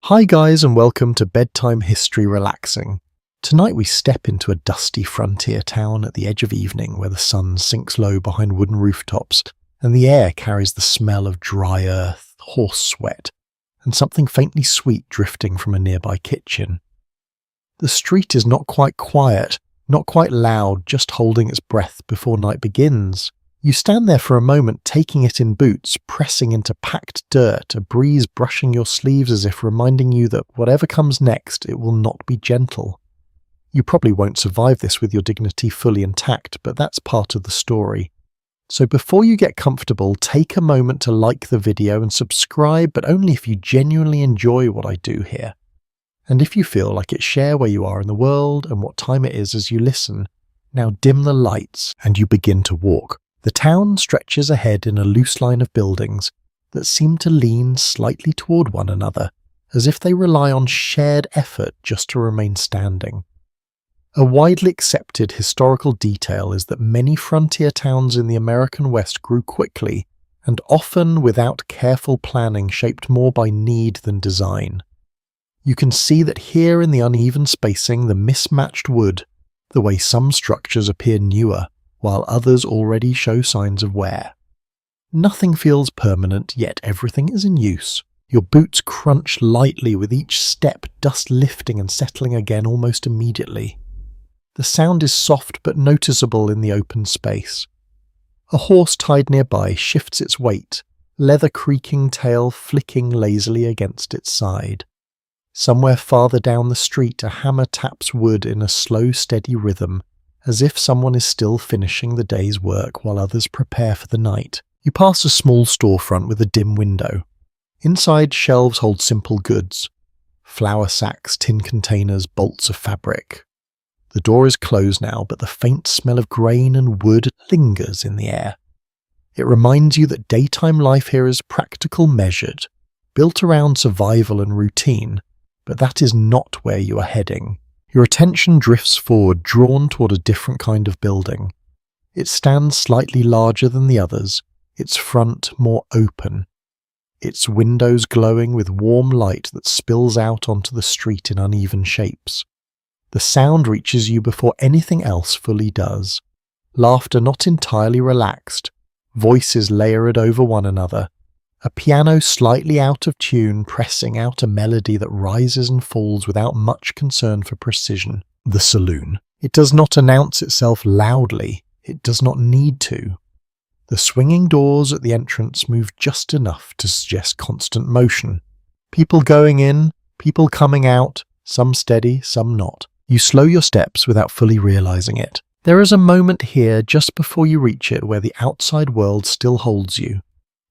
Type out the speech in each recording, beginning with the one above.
Hi guys, and welcome to Bedtime History Relaxing. Tonight we step into a dusty frontier town at the edge of evening where the sun sinks low behind wooden rooftops and the air carries the smell of dry earth, horse sweat, and something faintly sweet drifting from a nearby kitchen. The street is not quite quiet, not quite loud, just holding its breath before night begins. You stand there for a moment, taking it in boots, pressing into packed dirt, a breeze brushing your sleeves as if reminding you that whatever comes next, it will not be gentle. You probably won't survive this with your dignity fully intact, but that's part of the story. So before you get comfortable, take a moment to like the video and subscribe, but only if you genuinely enjoy what I do here. And if you feel like it, share where you are in the world and what time it is as you listen. Now dim the lights and you begin to walk. The town stretches ahead in a loose line of buildings that seem to lean slightly toward one another, as if they rely on shared effort just to remain standing. A widely accepted historical detail is that many frontier towns in the American West grew quickly and often without careful planning, shaped more by need than design. You can see that here in the uneven spacing, the mismatched wood, the way some structures appear newer, while others already show signs of wear. Nothing feels permanent, yet everything is in use. Your boots crunch lightly with each step, dust lifting and settling again almost immediately. The sound is soft but noticeable in the open space. A horse tied nearby shifts its weight, leather creaking tail flicking lazily against its side. Somewhere farther down the street, a hammer taps wood in a slow, steady rhythm, as if someone is still finishing the day's work while others prepare for the night. You pass a small storefront with a dim window. Inside, shelves hold simple goods: flour sacks, tin containers, bolts of fabric. The door is closed now, but the faint smell of grain and wood lingers in the air. It reminds you that daytime life here is practical, measured, built around survival and routine, but that is not where you are heading. Your attention drifts forward, drawn toward a different kind of building. It stands slightly larger than the others, its front more open, its windows glowing with warm light that spills out onto the street in uneven shapes. The sound reaches you before anything else fully does. Laughter not entirely relaxed, voices layered over one another, a piano slightly out of tune pressing out a melody that rises and falls without much concern for precision. The saloon. It does not announce itself loudly. It does not need to. The swinging doors at the entrance move just enough to suggest constant motion. People going in, people coming out, some steady, some not. You slow your steps without fully realizing it. There is a moment here just before you reach it where the outside world still holds you.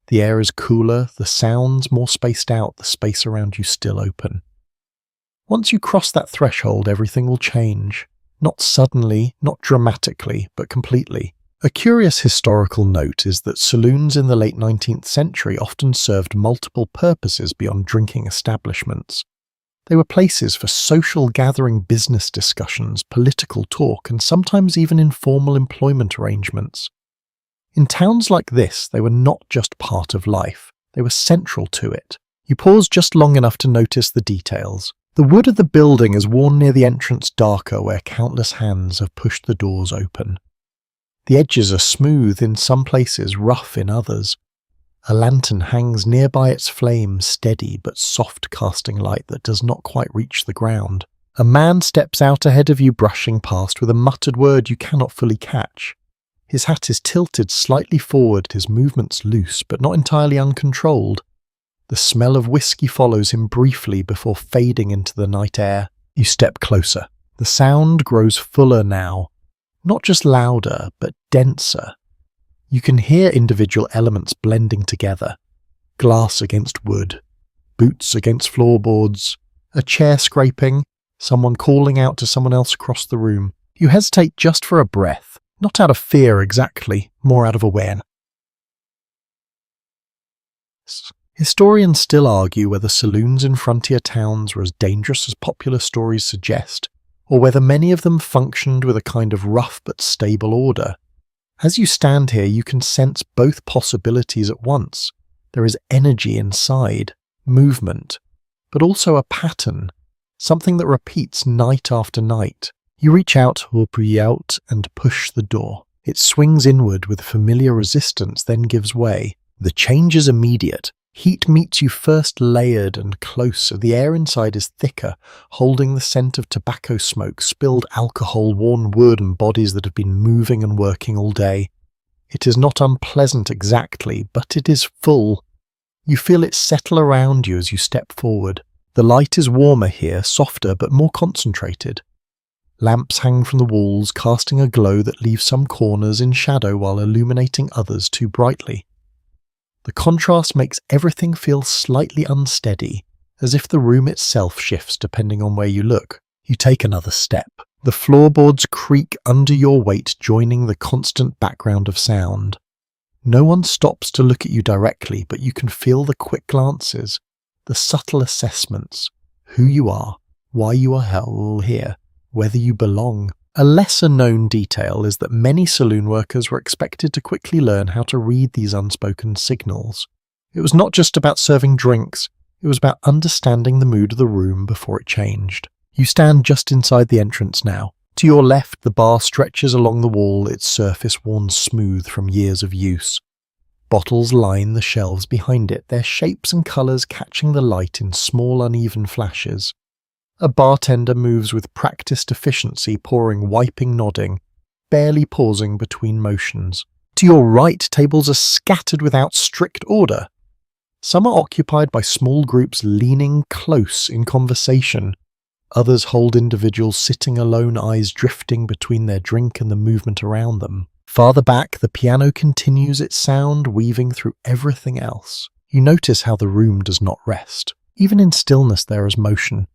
The air is cooler, the sounds more spaced out, the space around you still open. Once you cross that threshold, everything will change. Not suddenly, not dramatically, but completely. A curious historical note is that saloons in the late 19th century often served multiple purposes beyond drinking establishments. They were places for social gathering, business discussions, political talk, and sometimes even informal employment arrangements. In towns like this, they were not just part of life, they were central to it. You pause just long enough to notice the details. The wood of the building is worn near the entrance darker where countless hands have pushed the doors open. The edges are smooth in some places, rough in others. A lantern hangs nearby its flame, steady but soft, casting light that does not quite reach the ground. A man steps out ahead of you, brushing past with a muttered word you cannot fully catch. His hat is tilted slightly forward, his movements loose but not entirely uncontrolled. The smell of whiskey follows him briefly before fading into the night air. You step closer. The sound grows fuller now, not just louder but denser. You can hear individual elements blending together. Glass against wood, boots against floorboards, a chair scraping, someone calling out to someone else across the room. You hesitate just for a breath. Not out of fear exactly, more out of awareness. Historians still argue whether saloons in frontier towns were as dangerous as popular stories suggest, or whether many of them functioned with a kind of rough but stable order. As you stand here, you can sense both possibilities at once. There is energy inside, movement, but also a pattern, something that repeats night after night. You reach out, and push the door. It swings inward with familiar resistance, then gives way. The change is immediate. Heat meets you first layered and close, the air inside is thicker, holding the scent of tobacco smoke, spilled alcohol, worn wood, and bodies that have been moving and working all day. It is not unpleasant exactly, but it is full. You feel it settle around you as you step forward. The light is warmer here, softer but more concentrated. Lamps hang from the walls, casting a glow that leaves some corners in shadow while illuminating others too brightly. The contrast makes everything feel slightly unsteady, as if the room itself shifts depending on where you look. You take another step. The floorboards creak under your weight, joining the constant background of sound. No one stops to look at you directly, but you can feel the quick glances, the subtle assessments, who you are, why you are here, whether you belong. A lesser-known detail is that many saloon workers were expected to quickly learn how to read these unspoken signals. It was not just about serving drinks, it was about understanding the mood of the room before it changed. You stand just inside the entrance now. To your left, the bar stretches along the wall, its surface worn smooth from years of use. Bottles line the shelves behind it, their shapes and colours catching the light in small uneven flashes. A bartender moves with practiced efficiency, pouring, wiping, nodding, barely pausing between motions. To your right, tables are scattered without strict order. Some are occupied by small groups leaning close in conversation. Others hold individuals sitting alone, eyes drifting between their drink and the movement around them. Farther back, the piano continues its sound, weaving through everything else. You notice how the room does not rest. Even in stillness there is motion.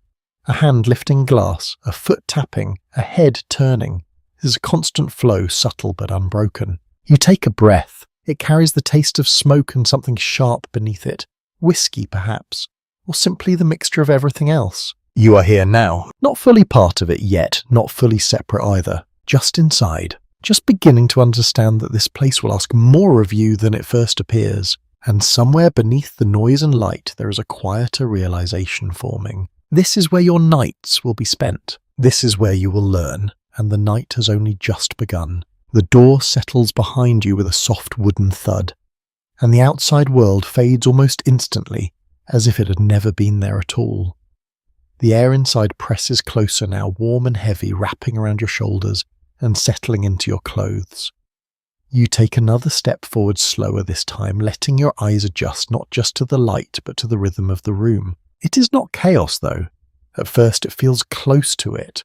A hand lifting glass, a foot tapping, a head turning. It is a constant flow, subtle but unbroken. You take a breath. It carries the taste of smoke and something sharp beneath it. Whiskey, perhaps, or simply the mixture of everything else. You are here now, not fully part of it yet, not fully separate either, just inside, just beginning to understand that this place will ask more of you than it first appears, and somewhere beneath the noise and light there is a quieter realization forming. This is where your nights will be spent. This is where you will learn, and the night has only just begun. The door settles behind you with a soft wooden thud, and the outside world fades almost instantly, as if it had never been there at all. The air inside presses closer now, warm and heavy, wrapping around your shoulders and settling into your clothes. You take another step forward, slower this time, letting your eyes adjust not just to the light but to the rhythm of the room. It is not chaos, though. At first it feels close to it.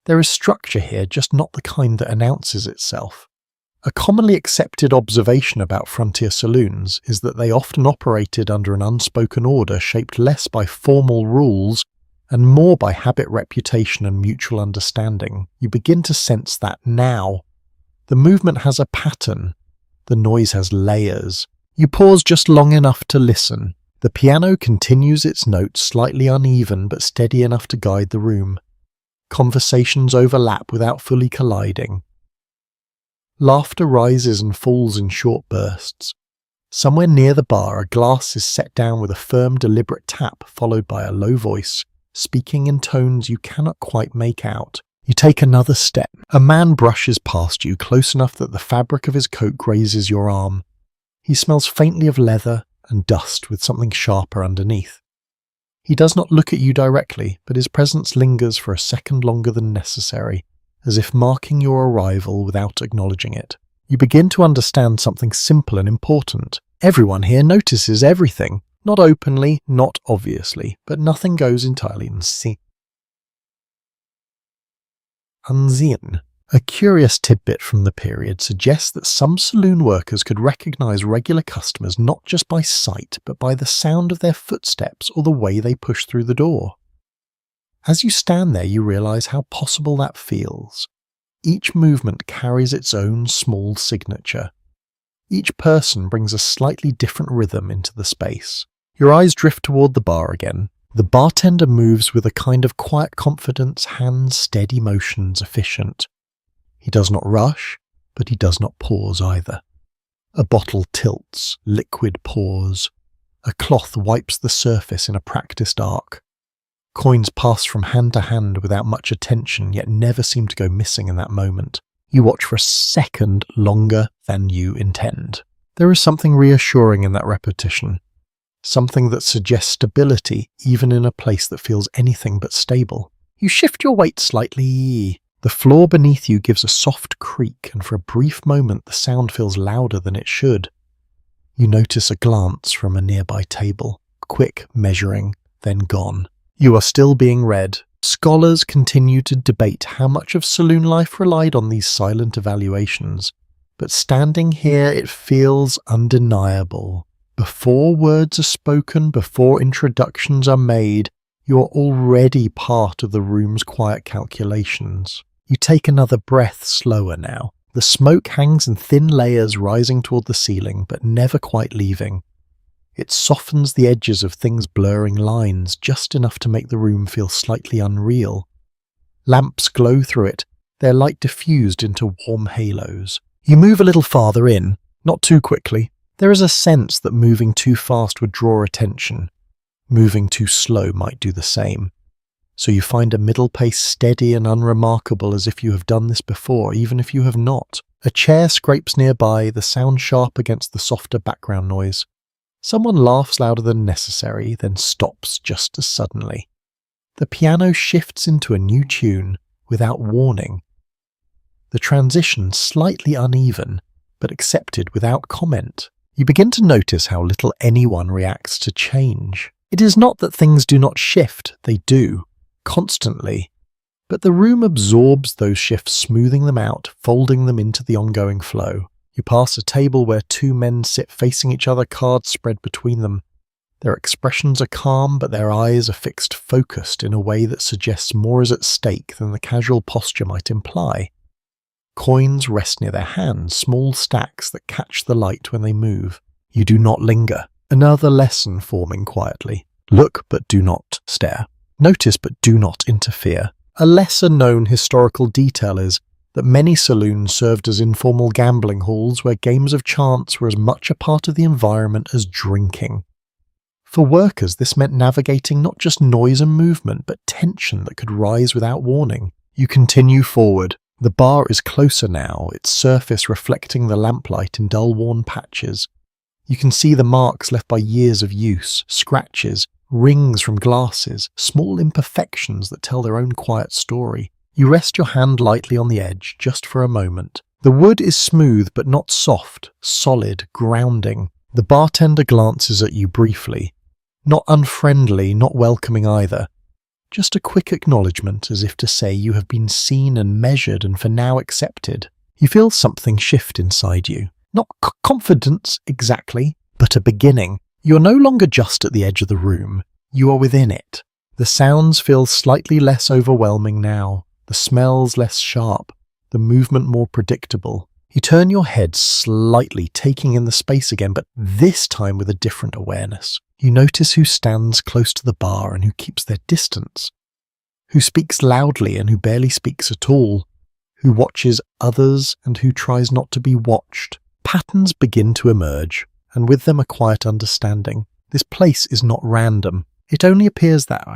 There is structure here, just not the kind that announces itself. A commonly accepted observation about frontier saloons is that they often operated under an unspoken order shaped less by formal rules and more by habit, reputation, and mutual understanding. You begin to sense that now. The movement has a pattern. The noise has layers. You pause just long enough to listen. The piano continues its notes, slightly uneven but steady enough to guide the room. Conversations overlap without fully colliding. Laughter rises and falls in short bursts. Somewhere near the bar, a glass is set down with a firm, deliberate tap, followed by a low voice, speaking in tones you cannot quite make out. You take another step. A man brushes past you, close enough that the fabric of his coat grazes your arm. He smells faintly of leather and dust with something sharper underneath. He does not look at you directly, but his presence lingers for a second longer than necessary, as if marking your arrival without acknowledging it. You begin to understand something simple and important. Everyone here notices everything. Not openly, not obviously, but nothing goes entirely unseen. A curious tidbit from the period suggests that some saloon workers could recognize regular customers not just by sight, but by the sound of their footsteps or the way they push through the door. As you stand there, you realize how possible that feels. Each movement carries its own small signature. Each person brings a slightly different rhythm into the space. Your eyes drift toward the bar again. The bartender moves with a kind of quiet confidence, hands steady, motions efficient. He does not rush, but he does not pause either. A bottle tilts, liquid pours. A cloth wipes the surface in a practiced arc. Coins pass from hand to hand without much attention, yet never seem to go missing in that moment. You watch for a second longer than you intend. There is something reassuring in that repetition, something that suggests stability even in a place that feels anything but stable. You shift your weight slightly. The floor beneath you gives a soft creak, and for a brief moment the sound feels louder than it should. You notice a glance from a nearby table, quick measuring, then gone. You are still being read. Scholars continue to debate how much of saloon life relied on these silent evaluations, but standing here it feels undeniable. Before words are spoken, before introductions are made, you are already part of the room's quiet calculations. You take another breath slower now. The smoke hangs in thin layers rising toward the ceiling, but never quite leaving. It softens the edges of things blurring lines, just enough to make the room feel slightly unreal. Lamps glow through it, their light diffused into warm halos. You move a little farther in, not too quickly. There is a sense that moving too fast would draw attention. Moving too slow might do the same. So you find a middle pace steady and unremarkable, as if you have done this before, even if you have not. A chair scrapes nearby, the sound sharp against the softer background noise. Someone laughs louder than necessary, then stops just as suddenly. The piano shifts into a new tune without warning. The transition slightly uneven, but accepted without comment. You begin to notice how little anyone reacts to change. It is not that things do not shift, they do, constantly. But the room absorbs those shifts, smoothing them out, folding them into the ongoing flow. You pass a table where two men sit facing each other, cards spread between them. Their expressions are calm, but their eyes are fixed, focused in a way that suggests more is at stake than the casual posture might imply. Coins rest near their hands, small stacks that catch the light when they move. You do not linger. Another lesson forming quietly. Look, but do not stare. Notice, but do not interfere. A lesser-known historical detail is that many saloons served as informal gambling halls where games of chance were as much a part of the environment as drinking. For workers, this meant navigating not just noise and movement, but tension that could rise without warning. You continue forward. The bar is closer now, its surface reflecting the lamplight in dull worn patches. You can see the marks left by years of use, scratches, rings from glasses, small imperfections that tell their own quiet story. You rest your hand lightly on the edge, just for a moment. The wood is smooth but not soft, solid, grounding. The bartender glances at you briefly. Not unfriendly, not welcoming either. Just a quick acknowledgement, as if to say you have been seen and measured and for now accepted. You feel something shift inside you. Not confidence exactly, but a beginning. You are no longer just at the edge of the room. You are within it. The sounds feel slightly less overwhelming now. The smells less sharp, the movement more predictable. You turn your head slightly, taking in the space again, but this time with a different awareness. You notice who stands close to the bar and who keeps their distance, who speaks loudly and who barely speaks at all, who watches others and who tries not to be watched. Patterns begin to emerge, and with them a quiet understanding. This place is not random. It only appears that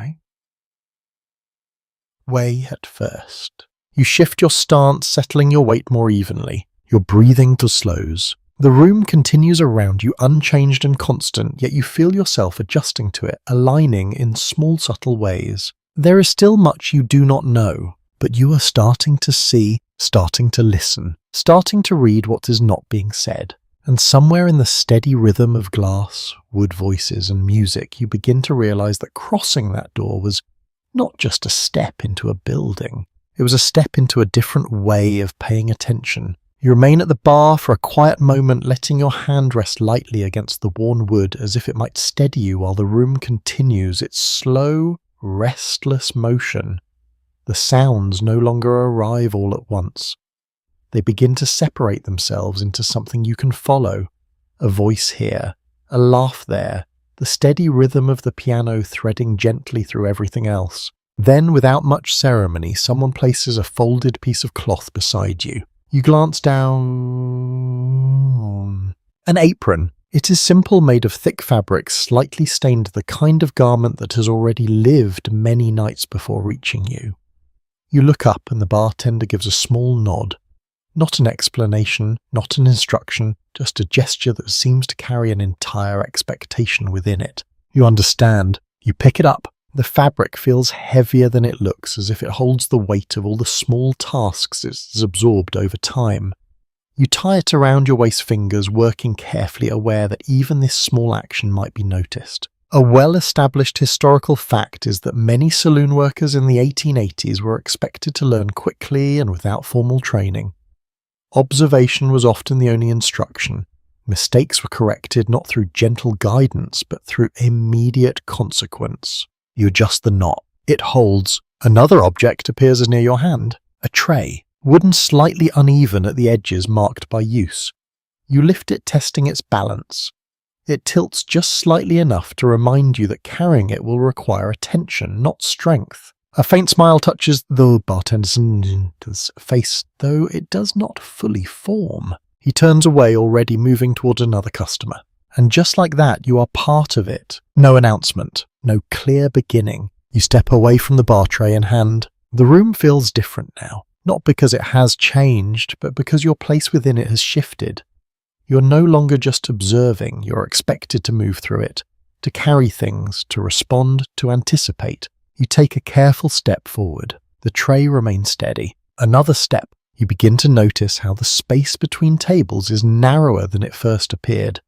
way at first. You shift your stance, settling your weight more evenly. Your breathing slows. The room continues around you, unchanged and constant, yet you feel yourself adjusting to it, aligning in small subtle ways. There is still much you do not know, but you are starting to see, starting to listen, starting to read what is not being said. And somewhere in the steady rhythm of glass, wood voices and music, you begin to realize that crossing that door was not just a step into a building. It was a step into a different way of paying attention. You remain at the bar for a quiet moment, letting your hand rest lightly against the worn wood as if it might steady you while the room continues its slow, restless motion. The sounds no longer arrive all at once. They begin to separate themselves into something you can follow. A voice here, a laugh there, the steady rhythm of the piano threading gently through everything else. Then, without much ceremony, someone places a folded piece of cloth beside you. You glance down. An apron. It is simple, made of thick fabric, slightly stained, the kind of garment that has already lived many nights before reaching you. You look up and the bartender gives a small nod. Not an explanation, not an instruction, just a gesture that seems to carry an entire expectation within it. You understand. You pick it up. The fabric feels heavier than it looks, as if it holds the weight of all the small tasks it has absorbed over time. You tie it around your waist fingers, working carefully, aware that even this small action might be noticed. A well-established historical fact is that many saloon workers in the 1880s were expected to learn quickly and without formal training. Observation was often the only instruction. Mistakes were corrected not through gentle guidance, but through immediate consequence. You adjust the knot. It holds. Another object appears near your hand. A tray. Wooden, slightly uneven at the edges, marked by use. You lift it, testing its balance. It tilts just slightly enough to remind you that carrying it will require attention, not strength. A faint smile touches the bartender's face, though it does not fully form. He turns away, already moving towards another customer. And just like that, you are part of it. No announcement, no clear beginning. You step away from the bar tray in hand. The room feels different now. Not because it has changed, but because your place within it has shifted. You're no longer just observing, you're expected to move through it, to carry things, to respond, to anticipate. You take a careful step forward. The tray remains steady. Another step. You begin to notice how the space between tables is narrower than it first appeared.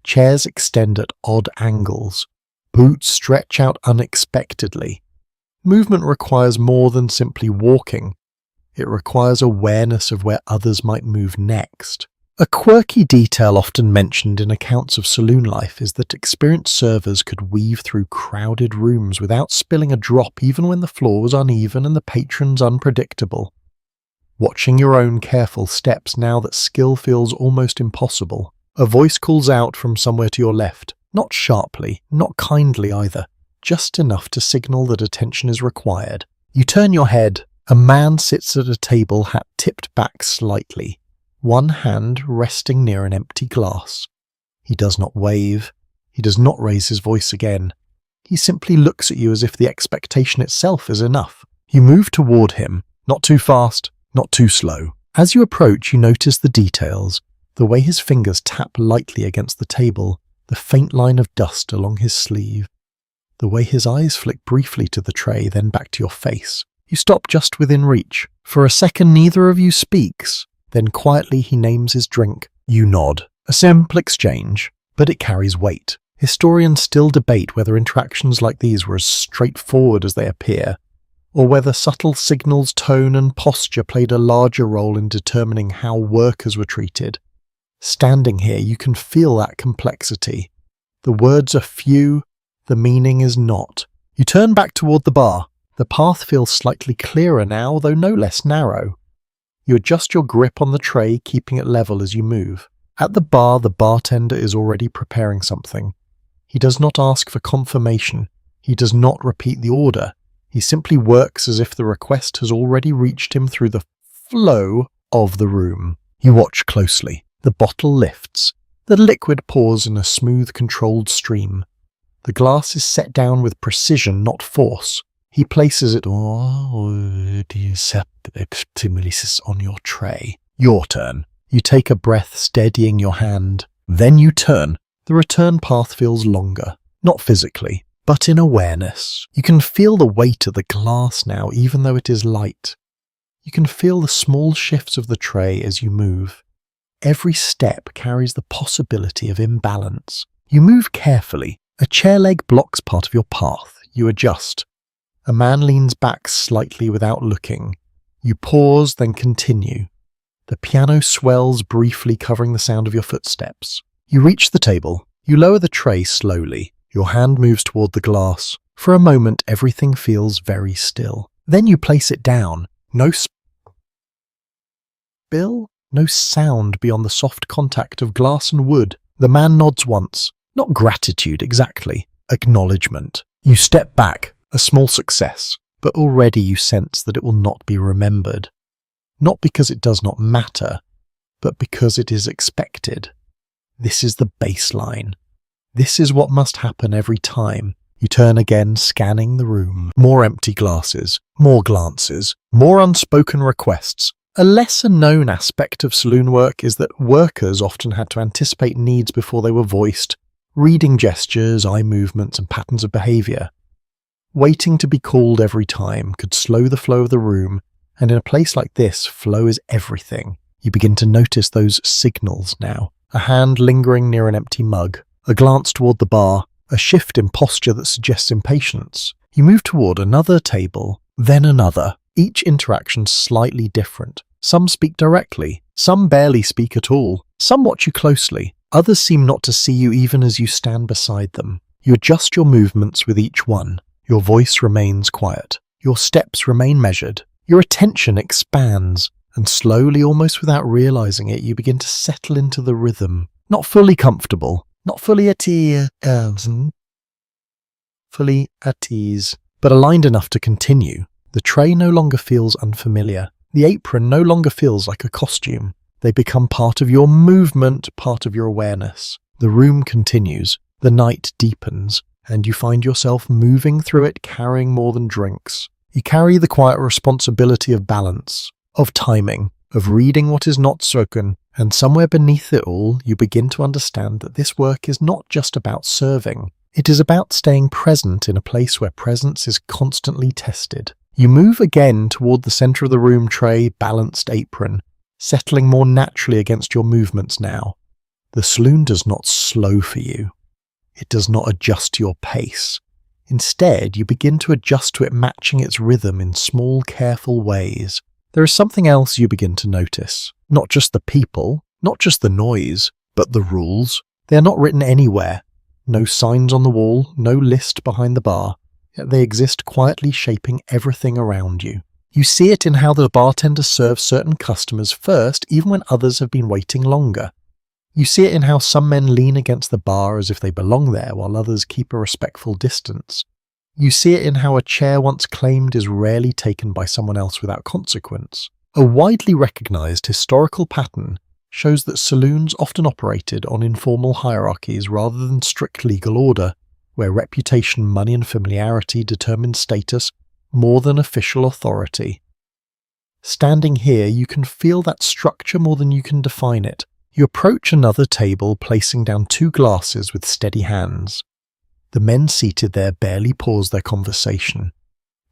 Chairs extend at odd angles. Boots stretch out unexpectedly. Movement requires more than simply walking. It requires awareness of where others might move next. A quirky detail often mentioned in accounts of saloon life is that experienced servers could weave through crowded rooms without spilling a drop, even when the floor was uneven and the patrons unpredictable. Watching your own careful steps now that skill feels almost impossible, a voice calls out from somewhere to your left, not sharply, not kindly either, just enough to signal that attention is required. You turn your head. A man sits at a table, hat tipped back slightly, one hand resting near an empty glass. He does not wave. He does not raise his voice again. He simply looks at you as if the expectation itself is enough. You move toward him, not too fast, not too slow. As you approach, you notice the details, the way his fingers tap lightly against the table, the faint line of dust along his sleeve, the way his eyes flick briefly to the tray, then back to your face. You stop just within reach. For a second, neither of you speaks. Then quietly he names his drink. You nod. A simple exchange, but it carries weight. Historians still debate whether interactions like these were as straightforward as they appear, or whether subtle signals, tone, and posture played a larger role in determining how workers were treated. Standing here, you can feel that complexity. The words are few, the meaning is not. You turn back toward the bar. The path feels slightly clearer now, though no less narrow. You adjust your grip on the tray, keeping it level as you move. At the bar, the bartender is already preparing something. He does not ask for confirmation. He does not repeat the order. He simply works as if the request has already reached him through the flow of the room. You watch closely. The bottle lifts. The liquid pours in a smooth, controlled stream. The glass is set down with precision, not force. He places it on your tray. Your turn. You take a breath, steadying your hand. Then you turn. The return path feels longer, not physically, but in awareness. You can feel the weight of the glass now, even though it is light. You can feel the small shifts of the tray as you move. Every step carries the possibility of imbalance. You move carefully. A chair leg blocks part of your path. You adjust. A man leans back slightly without looking. You pause, then continue. The piano swells briefly, covering the sound of your footsteps. You reach the table. You lower the tray slowly. Your hand moves toward the glass. For a moment, everything feels very still. Then you place it down. No spill, no sound beyond the soft contact of glass and wood. The man nods once. Not gratitude exactly. Acknowledgement. You step back. A small success, but already you sense that it will not be remembered. Not because it does not matter, but because it is expected. This is the baseline. This is what must happen every time. You turn again, scanning the room. More empty glasses, more glances, more unspoken requests. A lesser-known aspect of saloon work is that workers often had to anticipate needs before they were voiced, reading gestures, eye movements, and patterns of behavior. Waiting to be called every time could slow the flow of the room, and in a place like this, flow is everything. You begin to notice those signals now. A hand lingering near an empty mug, a glance toward the bar, a shift in posture that suggests impatience. You move toward another table, then another. Each interaction slightly different. Some speak directly, some barely speak at all. Some watch you closely. Others seem not to see you even as you stand beside them. You adjust your movements with each one. Your voice remains quiet. Your steps remain measured. Your attention expands, and slowly, almost without realizing it, you begin to settle into the rhythm. Not fully comfortable, not fully at ease, but aligned enough to continue. The tray no longer feels unfamiliar. The apron no longer feels like a costume. They become part of your movement, part of your awareness. The room continues. The night deepens, and you find yourself moving through it, carrying more than drinks. You carry the quiet responsibility of balance, of timing, of reading what is not spoken, and somewhere beneath it all, you begin to understand that this work is not just about serving. It is about staying present in a place where presence is constantly tested. You move again toward the center of the room, tray, balanced apron, settling more naturally against your movements now. The saloon does not slow for you. It does not adjust to your pace. Instead, you begin to adjust to it, matching its rhythm in small, careful ways. There is something else you begin to notice. Not just the people, not just the noise, but the rules. They are not written anywhere. No signs on the wall, no list behind the bar. Yet they exist quietly, shaping everything around you. You see it in how the bartender serves certain customers first, even when others have been waiting longer. You see it in how some men lean against the bar as if they belong there, while others keep a respectful distance. You see it in how a chair once claimed is rarely taken by someone else without consequence. A widely recognized historical pattern shows that saloons often operated on informal hierarchies rather than strict legal order, where reputation, money, and familiarity determined status more than official authority. Standing here, you can feel that structure more than you can define it. You approach another table, placing down 2 glasses with steady hands. The men seated there barely pause their conversation.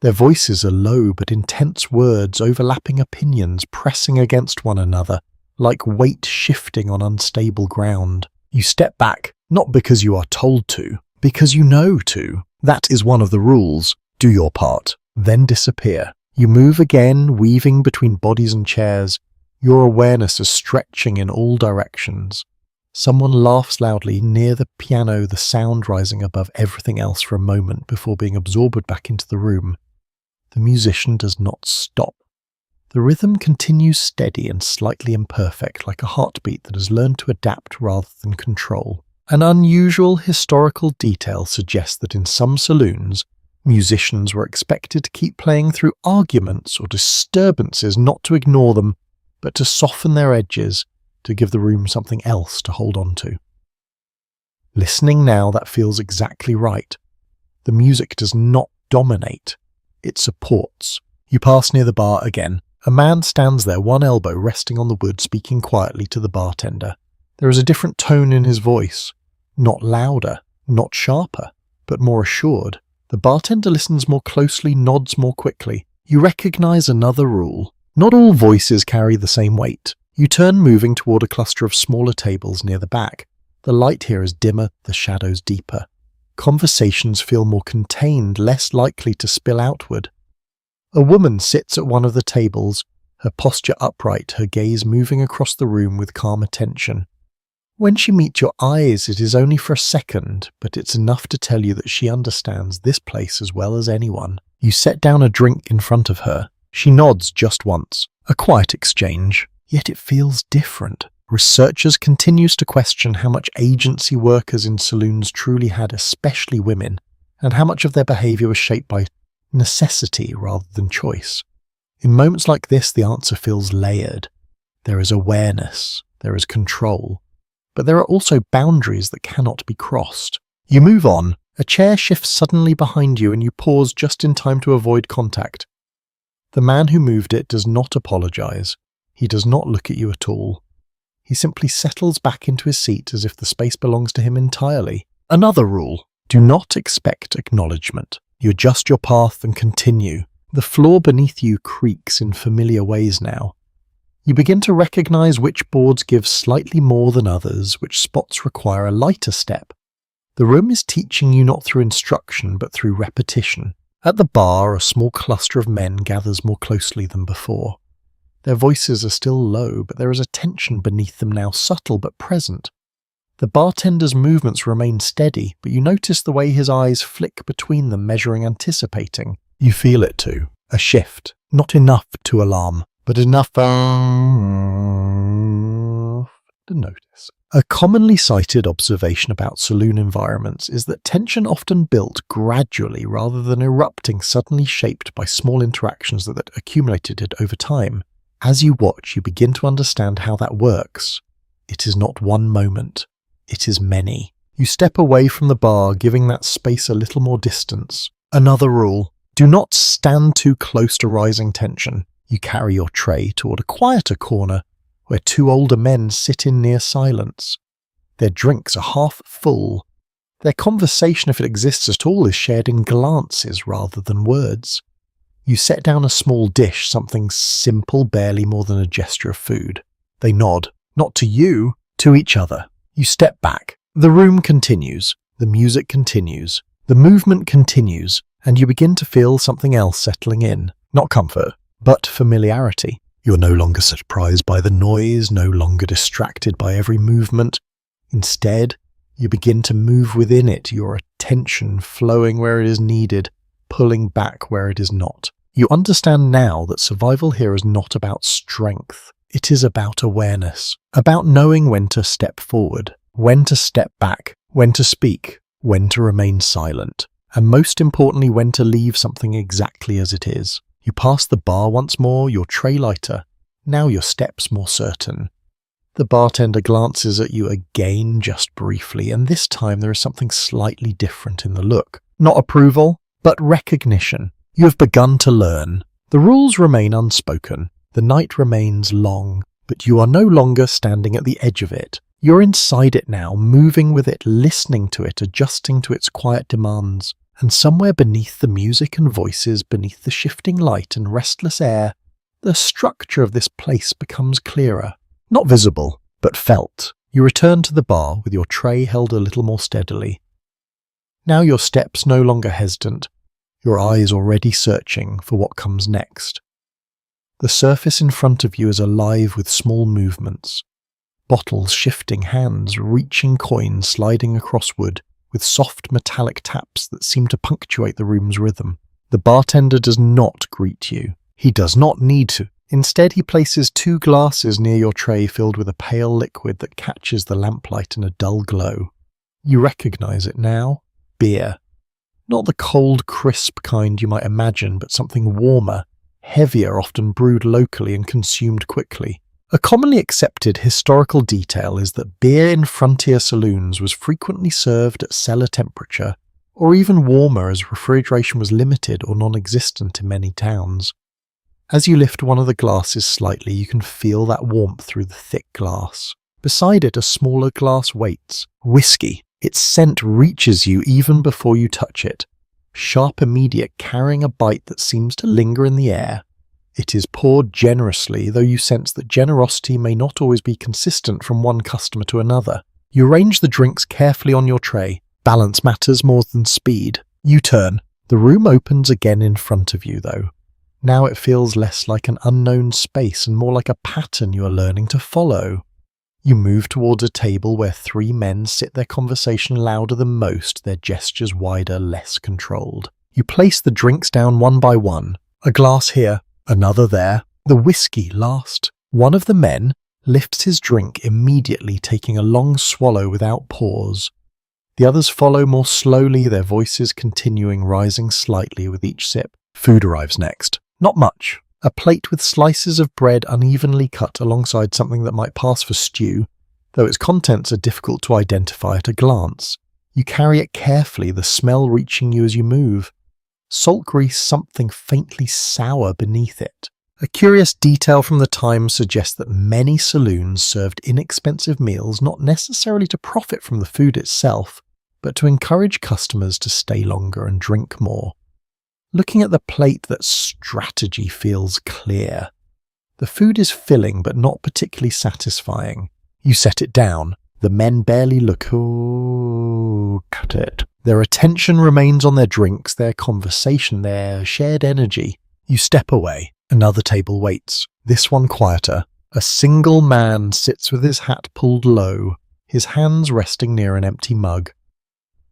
Their voices are low but intense words, overlapping opinions, pressing against one another, like weight shifting on unstable ground. You step back, not because you are told to, because you know to. That is one of the rules. Do your part, then disappear. You move again, weaving between bodies and chairs. Your awareness is stretching in all directions. Someone laughs loudly near the piano, the sound rising above everything else for a moment before being absorbed back into the room. The musician does not stop. The rhythm continues steady and slightly imperfect, like a heartbeat that has learned to adapt rather than control. An unusual historical detail suggests that in some saloons, musicians were expected to keep playing through arguments or disturbances, not to ignore them, but to soften their edges, to give the room something else to hold on to. Listening now, that feels exactly right. The music does not dominate, it supports. You pass near the bar again. A man stands there, one elbow resting on the wood, speaking quietly to the bartender. There is a different tone in his voice. Not louder, not sharper, but more assured. The bartender listens more closely, nods more quickly. You recognize another rule. Not all voices carry the same weight. You turn, moving toward a cluster of smaller tables near the back. The light here is dimmer, the shadows deeper. Conversations feel more contained, less likely to spill outward. A woman sits at one of the tables, her posture upright, her gaze moving across the room with calm attention. When she meets your eyes, it is only for a second, but it's enough to tell you that she understands this place as well as anyone. You set down a drink in front of her. She nods just once. A quiet exchange, yet it feels different. Researchers continues to question how much agency workers in saloons truly had, especially women, and how much of their behavior was shaped by necessity rather than choice. In moments like this, the answer feels layered. There is awareness, there is control, but there are also boundaries that cannot be crossed. You move on. A chair shifts suddenly behind you and you pause just in time to avoid contact. The man who moved it does not apologize. He does not look at you at all. He simply settles back into his seat as if the space belongs to him entirely. Another rule: do not expect acknowledgement. You adjust your path and continue. The floor beneath you creaks in familiar ways now. You begin to recognize which boards give slightly more than others, which spots require a lighter step. The room is teaching you not through instruction, but through repetition. At the bar, a small cluster of men gathers more closely than before. Their voices are still low, but there is a tension beneath them now, subtle but present. The bartender's movements remain steady, but you notice the way his eyes flick between them, measuring, anticipating. You feel it too. A shift. Not enough to alarm, but enough to notice. A commonly cited observation about saloon environments is that tension often built gradually rather than erupting suddenly, shaped by small interactions that accumulated over time. As you watch, you begin to understand how that works. It is not one moment. It is many. You step away from the bar, giving that space a little more distance. Another rule: do not stand too close to rising tension. You carry your tray toward a quieter corner where two older men sit in near silence. Their drinks are half full. Their conversation, if it exists at all, is shared in glances rather than words. You set down a small dish, something simple, barely more than a gesture of food. They nod, not to you, to each other. You step back. The room continues. The music continues. The movement continues, and you begin to feel something else settling in. Not comfort, but familiarity. You're no longer surprised by the noise, no longer distracted by every movement. Instead, you begin to move within it, your attention flowing where it is needed, pulling back where it is not. You understand now that survival here is not about strength. It is about awareness, about knowing when to step forward, when to step back, when to speak, when to remain silent, and most importantly, when to leave something exactly as it is. You pass the bar once more, your tray lighter, now your steps more certain. The bartender glances at you again just briefly, and this time there is something slightly different in the look. Not approval, but recognition. You have begun to learn. The rules remain unspoken. The night remains long, but you are no longer standing at the edge of it. You're inside it now, moving with it, listening to it, adjusting to its quiet demands. And somewhere beneath the music and voices, beneath the shifting light and restless air, the structure of this place becomes clearer. Not visible, but felt. You return to the bar with your tray held a little more steadily. Now your steps no longer hesitant, your eyes already searching for what comes next. The surface in front of you is alive with small movements. Bottles shifting hands, reaching coins sliding across wood, with soft metallic taps that seem to punctuate the room's rhythm. The bartender does not greet you. He does not need to. Instead, he places 2 glasses near your tray filled with a pale liquid that catches the lamplight in a dull glow. You recognize it now. Beer. Not the cold, crisp kind you might imagine, but something warmer, heavier, often brewed locally and consumed quickly. A commonly accepted historical detail is that beer in frontier saloons was frequently served at cellar temperature, or even warmer as refrigeration was limited or non-existent in many towns. As you lift one of the glasses slightly, you can feel that warmth through the thick glass. Beside it, a smaller glass waits. Whiskey. Its scent reaches you even before you touch it. Sharp, immediate, carrying a bite that seems to linger in the air. It is poured generously, though you sense that generosity may not always be consistent from one customer to another. You arrange the drinks carefully on your tray. Balance matters more than speed. You turn. The room opens again in front of you, though. Now it feels less like an unknown space and more like a pattern you are learning to follow. You move towards a table where 3 men sit, their conversation louder than most, their gestures wider, less controlled. You place the drinks down one by one. A glass here, another there. The whiskey last. One of the men lifts his drink immediately, taking a long swallow without pause. The others follow more slowly, their voices continuing, rising slightly with each sip. Food arrives next. Not much. A plate with slices of bread unevenly cut alongside something that might pass for stew. though its contents are difficult to identify at a glance. You carry it carefully, the smell reaching you as you move. Salt grease, something faintly sour beneath it. A curious detail from the time suggests that many saloons served inexpensive meals not necessarily to profit from the food itself, but to encourage customers to stay longer and drink more. Looking at the plate, that strategy feels clear. The food is filling but not particularly satisfying. You set it down. The men barely look at it. Their attention remains on their drinks, their conversation, their shared energy. You step away. Another table waits, this one quieter. A single man sits with his hat pulled low, his hands resting near an empty mug.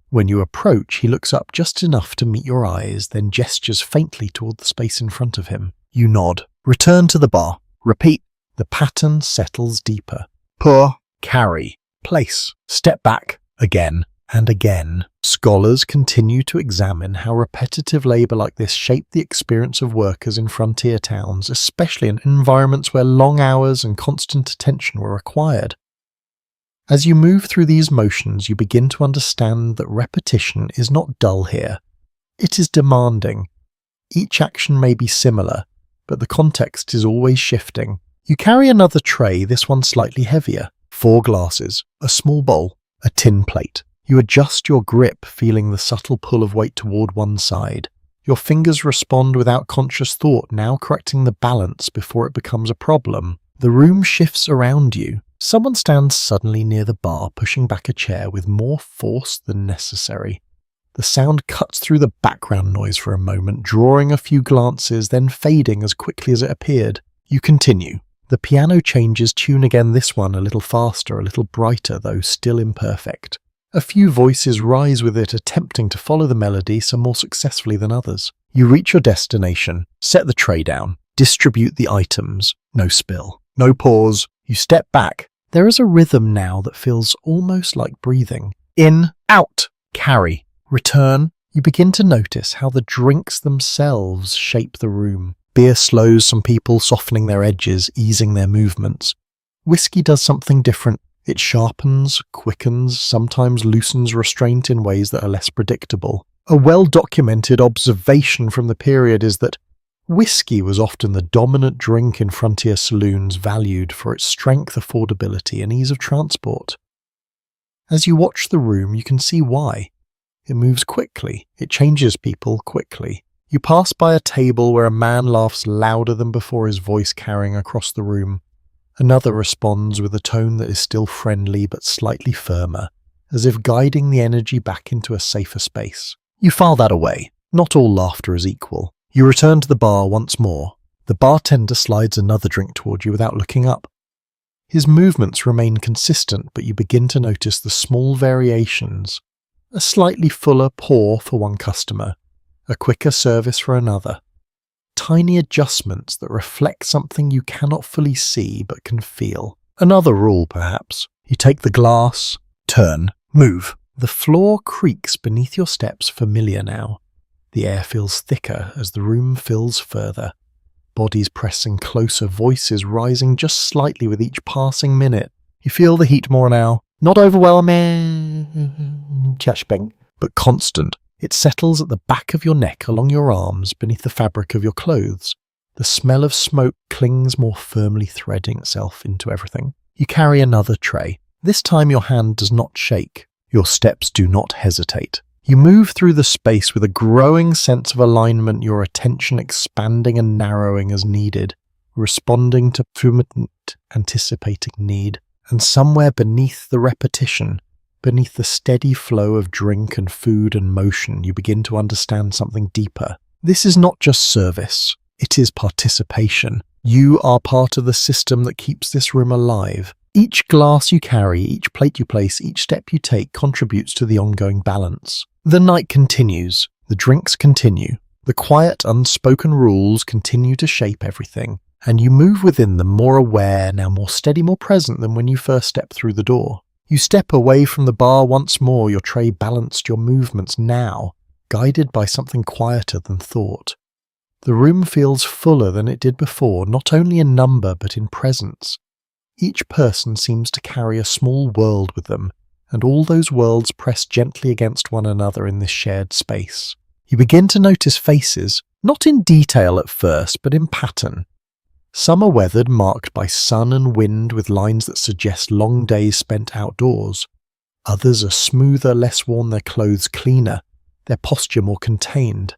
When you approach, he looks up just enough to meet your eyes, then gestures faintly toward the space in front of him. You nod. Return to the bar. Repeat. The pattern settles deeper. Pour. Carry. Place. Step back. Again and again. Scholars continue to examine how repetitive labour like this shaped the experience of workers in frontier towns, especially in environments where long hours and constant attention were required. As you move through these motions, you begin to understand that repetition is not dull here. It is demanding. Each action may be similar, but the context is always shifting. You carry another tray, this one slightly heavier. 4 glasses, a small bowl, a tin plate. You adjust your grip, feeling the subtle pull of weight toward one side. Your fingers respond without conscious thought, now correcting the balance before it becomes a problem. The room shifts around you. Someone stands suddenly near the bar, pushing back a chair with more force than necessary. The sound cuts through the background noise for a moment, drawing a few glances, then fading as quickly as it appeared. You continue. The piano changes tune again, this one a little faster, a little brighter, though still imperfect. A few voices rise with it, attempting to follow the melody, some more successfully than others. You reach your destination, set the tray down, distribute the items. No spill, no pause. You step back. There is a rhythm now that feels almost like breathing. In, out, carry, return. You begin to notice how the drinks themselves shape the room. Beer slows some people, softening their edges, easing their movements. Whiskey does something different. It sharpens, quickens, sometimes loosens restraint in ways that are less predictable. A well-documented observation from the period is that whiskey was often the dominant drink in frontier saloons, valued for its strength, affordability, and ease of transport. As you watch the room, you can see why. It moves quickly. It changes people quickly. You pass by a table where a man laughs louder than before, his voice carrying across the room. Another responds with a tone that is still friendly but slightly firmer, as if guiding the energy back into a safer space. You file that away. Not all laughter is equal. You return to the bar once more. The bartender slides another drink toward you without looking up. His movements remain consistent, but you begin to notice the small variations. A slightly fuller pour for one customer, a quicker service for another. Tiny adjustments that reflect something you cannot fully see but can feel. Another rule, perhaps. You take the glass, turn, move. The floor creaks beneath your steps, familiar now. The air feels thicker as the room fills further. Bodies pressing closer, voices rising just slightly with each passing minute. You feel the heat more now. Not overwhelming, but constant. It settles at the back of your neck, along your arms, beneath the fabric of your clothes. The smell of smoke clings more firmly, threading itself into everything. You carry another tray. This time your hand does not shake. Your steps do not hesitate. You move through the space with a growing sense of alignment, your attention expanding and narrowing as needed, responding to anticipating need. And somewhere beneath the repetition, beneath the steady flow of drink and food and motion, you begin to understand something deeper. This is not just service. It is participation. You are part of the system that keeps this room alive. Each glass you carry, each plate you place, each step you take contributes to the ongoing balance. The night continues. The drinks continue. The quiet, unspoken rules continue to shape everything. And you move within them more aware, now more steady, more present than when you first stepped through the door. You step away from the bar once more, your tray balanced, your movements now, guided by something quieter than thought. The room feels fuller than it did before, not only in number but in presence. Each person seems to carry a small world with them, and all those worlds press gently against one another in this shared space. You begin to notice faces, not in detail at first, but in pattern. Some are weathered, marked by sun and wind with lines that suggest long days spent outdoors. Others are smoother, less worn, their clothes cleaner, their posture more contained.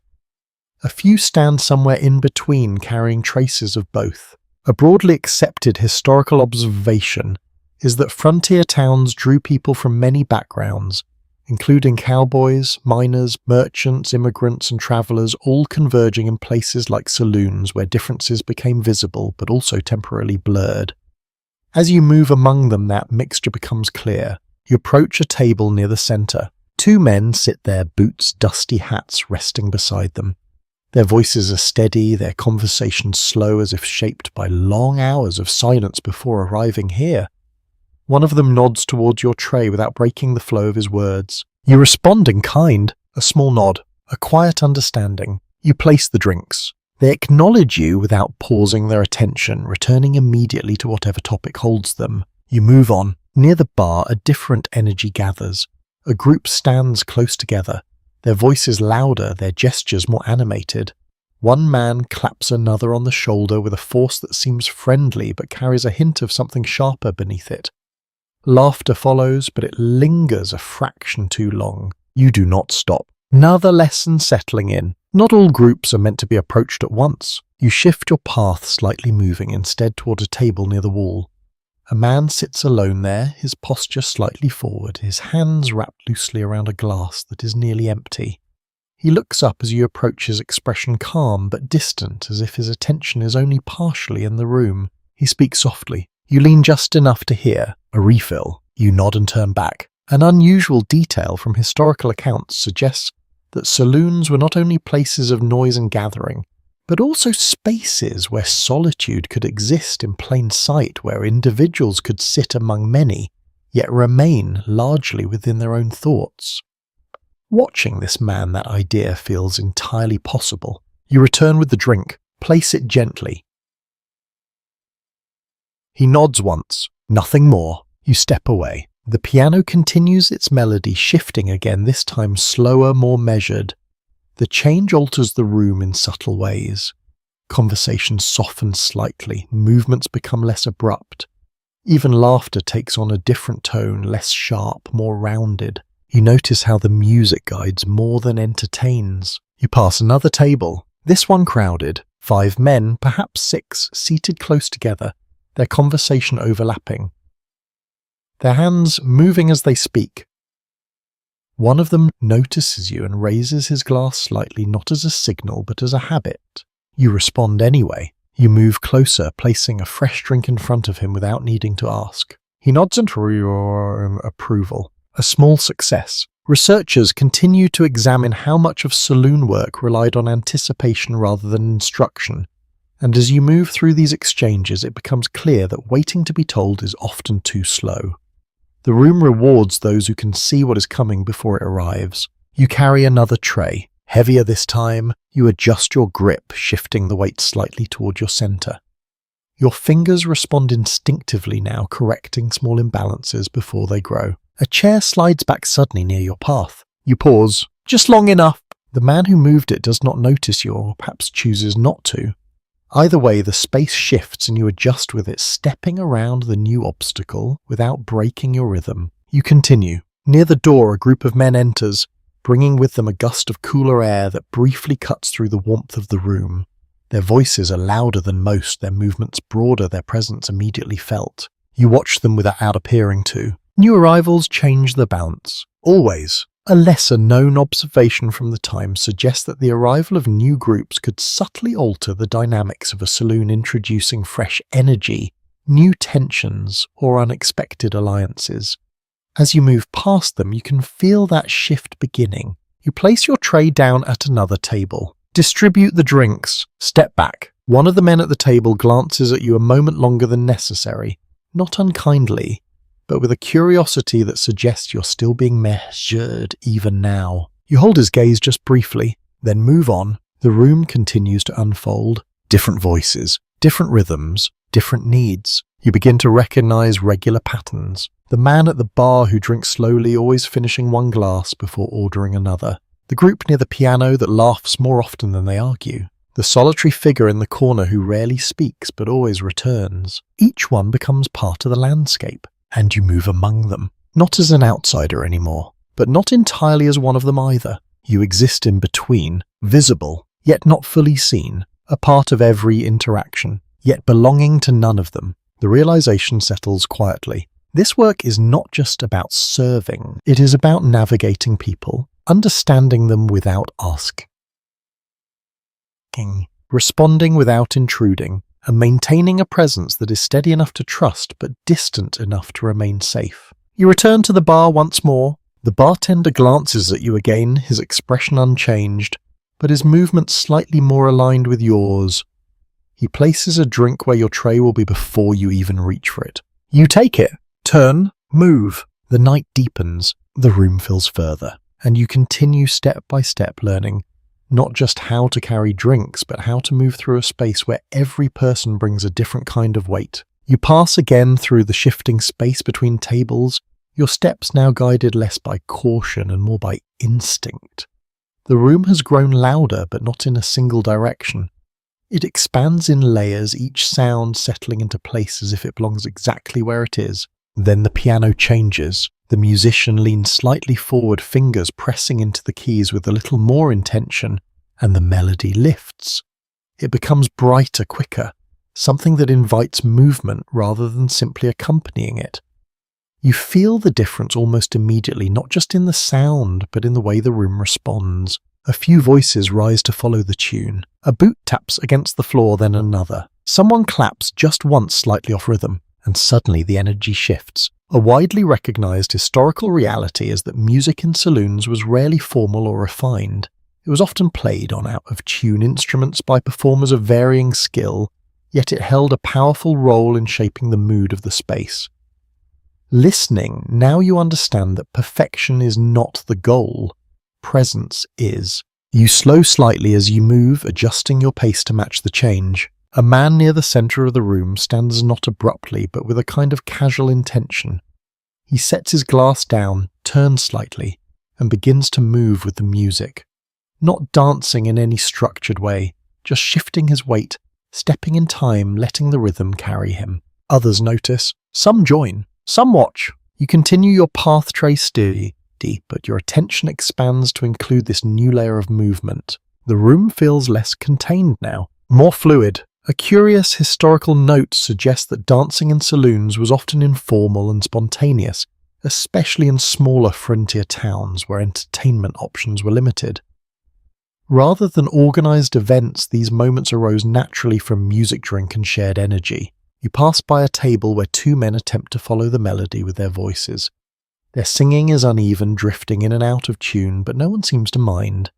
A few stand somewhere in between, carrying traces of both. A broadly accepted historical observation is that frontier towns drew people from many backgrounds, including cowboys, miners, merchants, immigrants, and travelers, all converging in places like saloons where differences became visible but also temporarily blurred. As you move among them, that mixture becomes clear. You approach a table near the center. Two men sit there, boots, dusty hats resting beside them. Their voices are steady, their conversations slow, as if shaped by long hours of silence before arriving here. One of them nods towards your tray without breaking the flow of his words. You respond in kind, a small nod, a quiet understanding. You place the drinks. They acknowledge you without pausing their attention, returning immediately to whatever topic holds them. You move on. Near the bar, a different energy gathers. A group stands close together, their voices louder, their gestures more animated. One man claps another on the shoulder with a force that seems friendly but carries a hint of something sharper beneath it. Laughter follows, but it lingers a fraction too long. You do not stop. Another lesson settling in. Not all groups are meant to be approached at once. You shift your path, slightly moving instead toward a table near the wall. A man sits alone there, his posture slightly forward, his hands wrapped loosely around a glass that is nearly empty. He looks up as you approach, his expression calm but distant, as if his attention is only partially in the room. He speaks softly. You lean just enough to hear. A refill. You nod and turn back. An unusual detail from historical accounts suggests that saloons were not only places of noise and gathering, but also spaces where solitude could exist in plain sight, where individuals could sit among many, yet remain largely within their own thoughts. Watching this man, that idea feels entirely possible. You return with the drink, place it gently. He nods once, nothing more. You step away. The piano continues its melody, shifting again, this time slower, more measured. The change alters the room in subtle ways. Conversation softens slightly, movements become less abrupt. Even laughter takes on a different tone, less sharp, more rounded. You notice how the music guides more than entertains. You pass another table, this one crowded. 5 men, perhaps 6, seated close together, their conversation overlapping. Their hands moving as they speak. One of them notices you and raises his glass slightly, not as a signal but as a habit. You respond anyway. You move closer, placing a fresh drink in front of him without needing to ask. He nods in your approval. A small success. Researchers continue to examine how much of saloon work relied on anticipation rather than instruction, and as you move through these exchanges it becomes clear that waiting to be told is often too slow. The room rewards those who can see what is coming before it arrives. You carry another tray. Heavier this time, you adjust your grip, shifting the weight slightly toward your center. Your fingers respond instinctively now, correcting small imbalances before they grow. A chair slides back suddenly near your path. You pause, just long enough. The man who moved it does not notice you, or perhaps chooses not to. Either way, the space shifts and you adjust with it, stepping around the new obstacle without breaking your rhythm. You continue. Near the door, a group of men enters, bringing with them a gust of cooler air that briefly cuts through the warmth of the room. Their voices are louder than most, their movements broader, their presence immediately felt. You watch them without appearing to. New arrivals change the balance. Always. A lesser-known observation from the time suggests that the arrival of new groups could subtly alter the dynamics of a saloon, introducing fresh energy, new tensions, or unexpected alliances. As you move past them, you can feel that shift beginning. You place your tray down at another table. Distribute the drinks. Step back. One of the men at the table glances at you a moment longer than necessary, not unkindly, but with a curiosity that suggests you're still being measured even now. You hold his gaze just briefly, then move on. The room continues to unfold. Different voices, different rhythms, different needs. You begin to recognize regular patterns. The man at the bar who drinks slowly, always finishing one glass before ordering another. The group near the piano that laughs more often than they argue. The solitary figure in the corner who rarely speaks but always returns. Each one becomes part of the landscape, and you move among them. Not as an outsider anymore, but not entirely as one of them either. You exist in between, visible, yet not fully seen, a part of every interaction, yet belonging to none of them. The realization settles quietly. This work is not just about serving, it is about navigating people, understanding them without asking, responding without intruding, and maintaining a presence that is steady enough to trust but distant enough to remain safe. You return to the bar once more. The bartender glances at you again, his expression unchanged, but his movements slightly more aligned with yours. He places a drink where your tray will be before you even reach for it. You take it, turn, move. The night deepens, the room fills further, and you continue step by step learning not just how to carry drinks, but how to move through a space where every person brings a different kind of weight. You pass again through the shifting space between tables, your steps now guided less by caution and more by instinct. The room has grown louder, but not in a single direction. It expands in layers, each sound settling into place as if it belongs exactly where it is. Then the piano changes. The musician leans slightly forward, fingers pressing into the keys with a little more intention, and the melody lifts. It becomes brighter, quicker, something that invites movement rather than simply accompanying it. You feel the difference almost immediately, not just in the sound, but in the way the room responds. A few voices rise to follow the tune. A boot taps against the floor, then another. Someone claps just once slightly off rhythm, and suddenly the energy shifts. A widely recognized historical reality is that music in saloons was rarely formal or refined. It was often played on out-of-tune instruments by performers of varying skill, yet it held a powerful role in shaping the mood of the space. Listening, now you understand that perfection is not the goal. Presence is. You slow slightly as you move, adjusting your pace to match the change. A man near the center of the room stands not abruptly, but with a kind of casual intention. He sets his glass down, turns slightly, and begins to move with the music. Not dancing in any structured way, just shifting his weight, stepping in time, letting the rhythm carry him. Others notice. Some join. Some watch. You continue your path trace steady, but your attention expands to include this new layer of movement. The room feels less contained now, more fluid. A curious historical note suggests that dancing in saloons was often informal and spontaneous, especially in smaller frontier towns where entertainment options were limited. Rather than organized events, these moments arose naturally from music, drink, and shared energy. You pass by a table where two men attempt to follow the melody with their voices. Their singing is uneven, drifting in and out of tune, but no one seems to mind.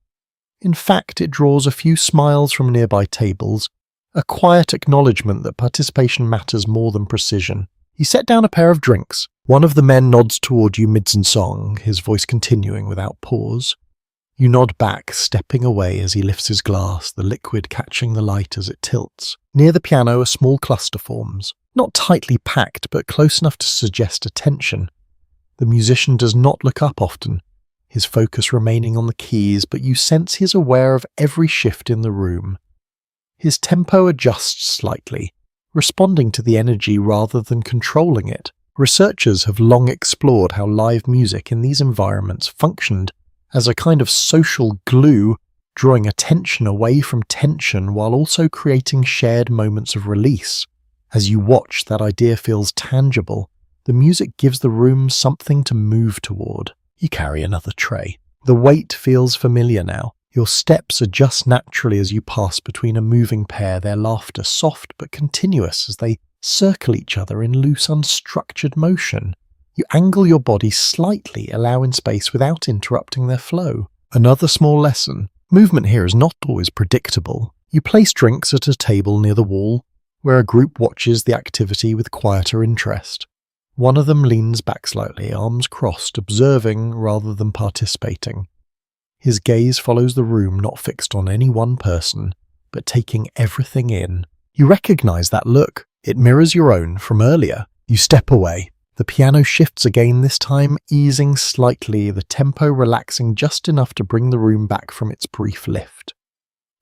In fact, it draws a few smiles from nearby tables, a quiet acknowledgement that participation matters more than precision. You set down a pair of drinks. One of the men nods toward you mid-song, his voice continuing without pause. You nod back, stepping away as he lifts his glass, the liquid catching the light as it tilts. Near the piano, a small cluster forms, not tightly packed, but close enough to suggest attention. The musician does not look up often, his focus remaining on the keys, but you sense he is aware of every shift in the room. His tempo adjusts slightly, responding to the energy rather than controlling it. Researchers have long explored how live music in these environments functioned as a kind of social glue, drawing attention away from tension while also creating shared moments of release. As you watch, that idea feels tangible. The music gives the room something to move toward. You carry another tray. The weight feels familiar now. Your steps adjust naturally as you pass between a moving pair, their laughter soft but continuous as they circle each other in loose, unstructured motion. You angle your body slightly, allowing space without interrupting their flow. Another small lesson. Movement here is not always predictable. You place drinks at a table near the wall, where a group watches the activity with quieter interest. One of them leans back slightly, arms crossed, observing rather than participating. His gaze follows the room, not fixed on any one person, but taking everything in. You recognize that look. It mirrors your own from earlier. You step away. The piano shifts again, this time easing slightly, the tempo relaxing just enough to bring the room back from its brief lift.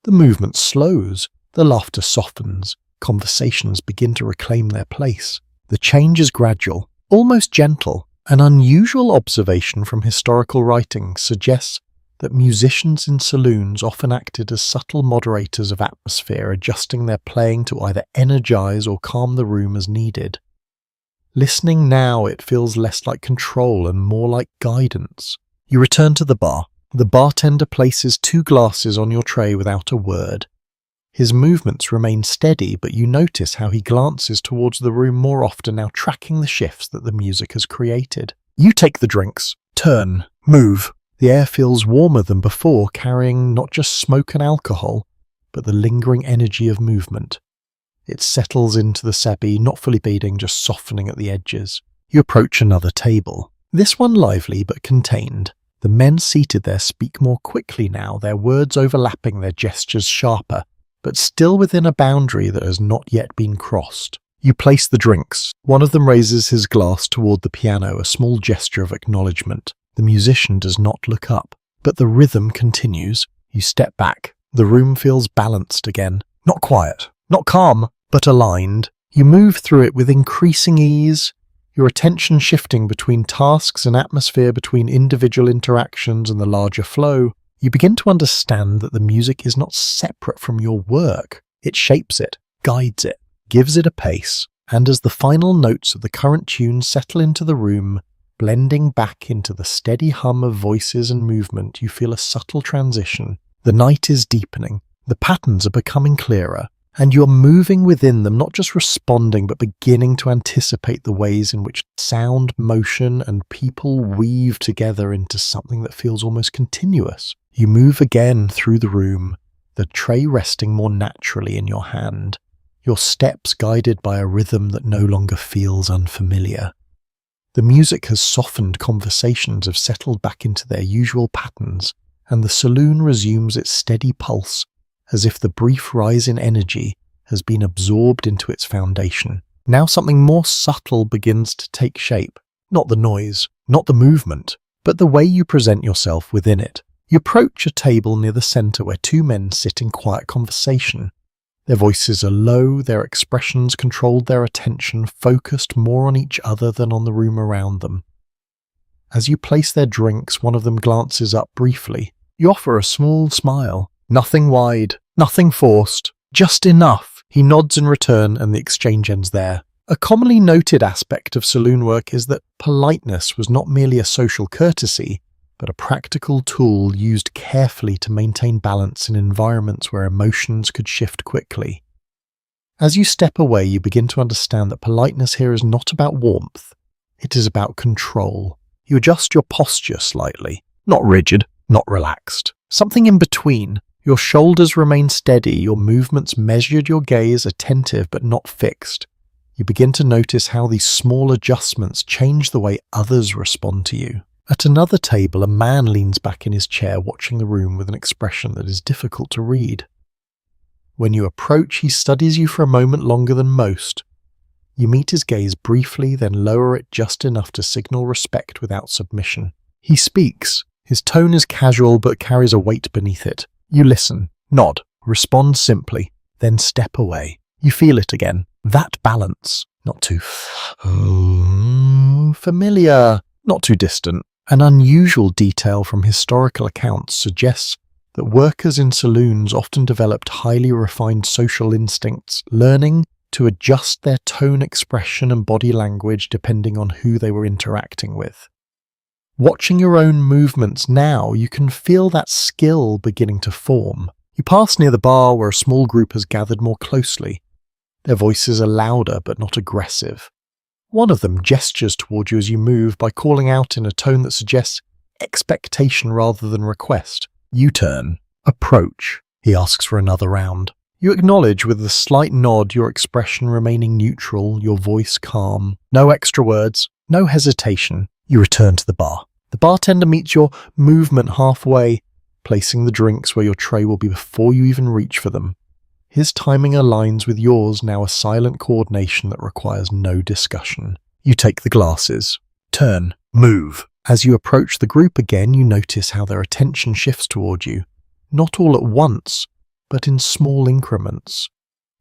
The movement slows, the laughter softens, conversations begin to reclaim their place. The change is gradual, almost gentle. An unusual observation from historical writing suggests that musicians in saloons often acted as subtle moderators of atmosphere, adjusting their playing to either energize or calm the room as needed. Listening now, it feels less like control and more like guidance. You return to the bar. The bartender places 2 glasses on your tray without a word. His movements remain steady, but you notice how he glances towards the room more often now, tracking the shifts that the music has created. You take the drinks, turn, move. The air feels warmer than before, carrying not just smoke and alcohol, but the lingering energy of movement. It settles into the sabi, not fully beading, just softening at the edges. You approach another table. This one lively but contained. The men seated there speak more quickly now, their words overlapping, their gestures sharper, but still within a boundary that has not yet been crossed. You place the drinks. One of them raises his glass toward the piano, a small gesture of acknowledgement. The musician does not look up, but the rhythm continues. You step back. The room feels balanced again. Not quiet, not calm, but aligned. You move through it with increasing ease, your attention shifting between tasks and atmosphere, between individual interactions and the larger flow. You begin to understand that the music is not separate from your work. It shapes it, guides it, gives it a pace, and as the final notes of the current tune settle into the room, blending back into the steady hum of voices and movement, you feel a subtle transition. The night is deepening, the patterns are becoming clearer, and you're moving within them, not just responding, but beginning to anticipate the ways in which sound, motion, and people weave together into something that feels almost continuous. You move again through the room, the tray resting more naturally in your hand, your steps guided by a rhythm that no longer feels unfamiliar. The music has softened, conversations have settled back into their usual patterns, and the saloon resumes its steady pulse, as if the brief rise in energy has been absorbed into its foundation. Now something more subtle begins to take shape. Not the noise, not the movement, but the way you present yourself within it. You approach a table near the center where 2 men sit in quiet conversation. Their voices are low, their expressions controlled, their attention focused more on each other than on the room around them. As you place their drinks, one of them glances up briefly. You offer a small smile. Nothing wide, nothing forced, just enough. He nods in return and the exchange ends there. A commonly noted aspect of saloon work is that politeness was not merely a social courtesy, but a practical tool used carefully to maintain balance in environments where emotions could shift quickly. As you step away, you begin to understand that politeness here is not about warmth. It is about control. You adjust your posture slightly, not rigid, not relaxed. Something in between. Your shoulders remain steady, your movements measured, your gaze attentive but not fixed. You begin to notice how these small adjustments change the way others respond to you. At another table, a man leans back in his chair, watching the room with an expression that is difficult to read. When you approach, he studies you for a moment longer than most. You meet his gaze briefly, then lower it just enough to signal respect without submission. He speaks. His tone is casual but carries a weight beneath it. You listen, nod, respond simply, then step away. You feel it again. That balance. Not too familiar, not too distant. An unusual detail from historical accounts suggests that workers in saloons often developed highly refined social instincts, learning to adjust their tone, expression, and body language depending on who they were interacting with. Watching your own movements now, you can feel that skill beginning to form. You pass near the bar where a small group has gathered more closely. Their voices are louder but not aggressive. One of them gestures toward you as you move by calling out in a tone that suggests expectation rather than request. You turn. Approach. He asks for another round. You acknowledge with a slight nod, your expression remaining neutral, your voice calm. No extra words, no hesitation. You return to the bar. The bartender meets your movement halfway, placing the drinks where your tray will be before you even reach for them. His timing aligns with yours, now a silent coordination that requires no discussion. You take the glasses. Turn. Move. As you approach the group again, you notice how their attention shifts toward you. Not all at once, but in small increments.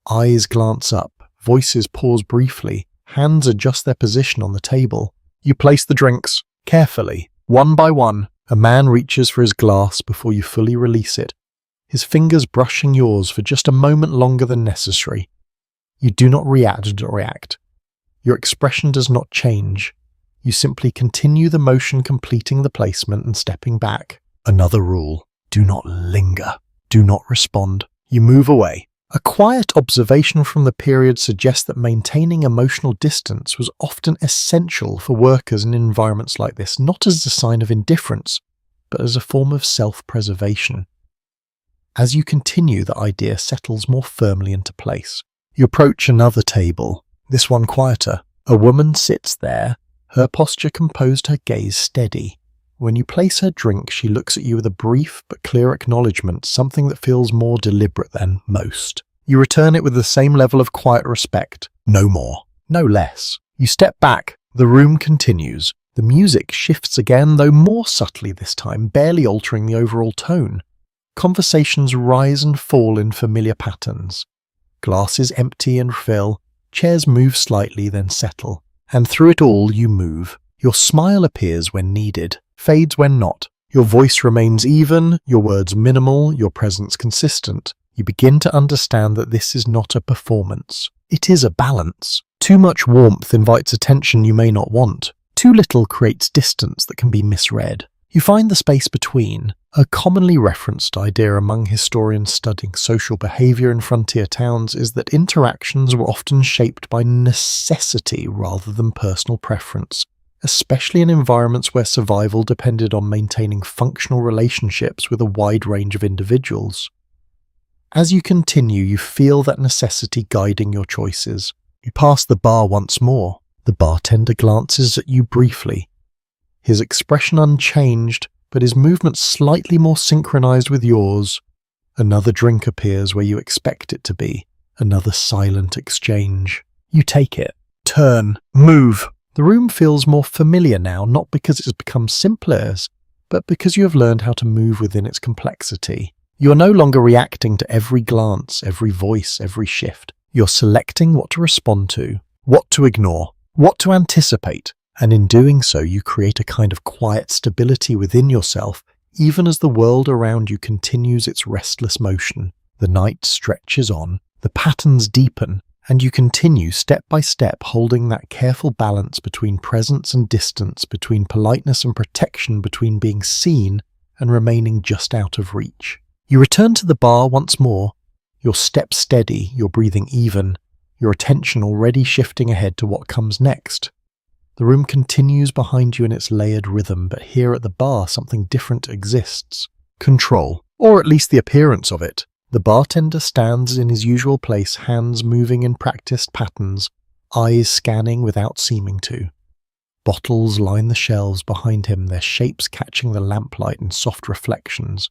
Eyes glance up, voices pause briefly, hands adjust their position on the table. You place the drinks, carefully, one by one. A man reaches for his glass before you fully release it, his fingers brushing yours for just a moment longer than necessary. You do not react. Your expression does not change. You simply continue the motion, completing the placement and stepping back. Another rule: do not linger. Do not respond. You move away. A quiet observation from the period suggests that maintaining emotional distance was often essential for workers in environments like this, not as a sign of indifference, but as a form of self-preservation. As you continue, the idea settles more firmly into place. You approach another table, this one quieter. A woman sits there, her posture composed, her gaze steady. When you place her drink, she looks at you with a brief but clear acknowledgement, something that feels more deliberate than most. You return it with the same level of quiet respect. No more, no less. You step back. The room continues. The music shifts again, though more subtly this time, barely altering the overall tone. Conversations rise and fall in familiar patterns. Glasses empty and fill. Chairs move slightly, then settle. And through it all, you move. Your smile appears when needed, fades when not. Your voice remains even, your words minimal, your presence consistent. You begin to understand that this is not a performance. It is a balance. Too much warmth invites attention you may not want. Too little creates distance that can be misread. You find the space between. A commonly referenced idea among historians studying social behavior in frontier towns is that interactions were often shaped by necessity rather than personal preference, especially in environments where survival depended on maintaining functional relationships with a wide range of individuals. As you continue, you feel that necessity guiding your choices. You pass the bar once more. The bartender glances at you briefly. His expression unchanged, but his movements slightly more synchronized with yours. Another drink appears where you expect it to be. Another silent exchange. You take it. Turn. Move. The room feels more familiar now, not because it's become simpler, but because you have learned how to move within its complexity. You are no longer reacting to every glance, every voice, every shift. You're selecting what to respond to, what to ignore, what to anticipate, and in doing so you create a kind of quiet stability within yourself, even as the world around you continues its restless motion. The night stretches on, the patterns deepen, and you continue step by step, holding that careful balance between presence and distance, between politeness and protection, between being seen and remaining just out of reach. You return to the bar once more, your step steady, your breathing even, your attention already shifting ahead to what comes next. The room continues behind you in its layered rhythm, but here at the bar something different exists. Control, or at least the appearance of it. The bartender stands in his usual place, hands moving in practiced patterns, eyes scanning without seeming to. Bottles line the shelves behind him, their shapes catching the lamplight in soft reflections.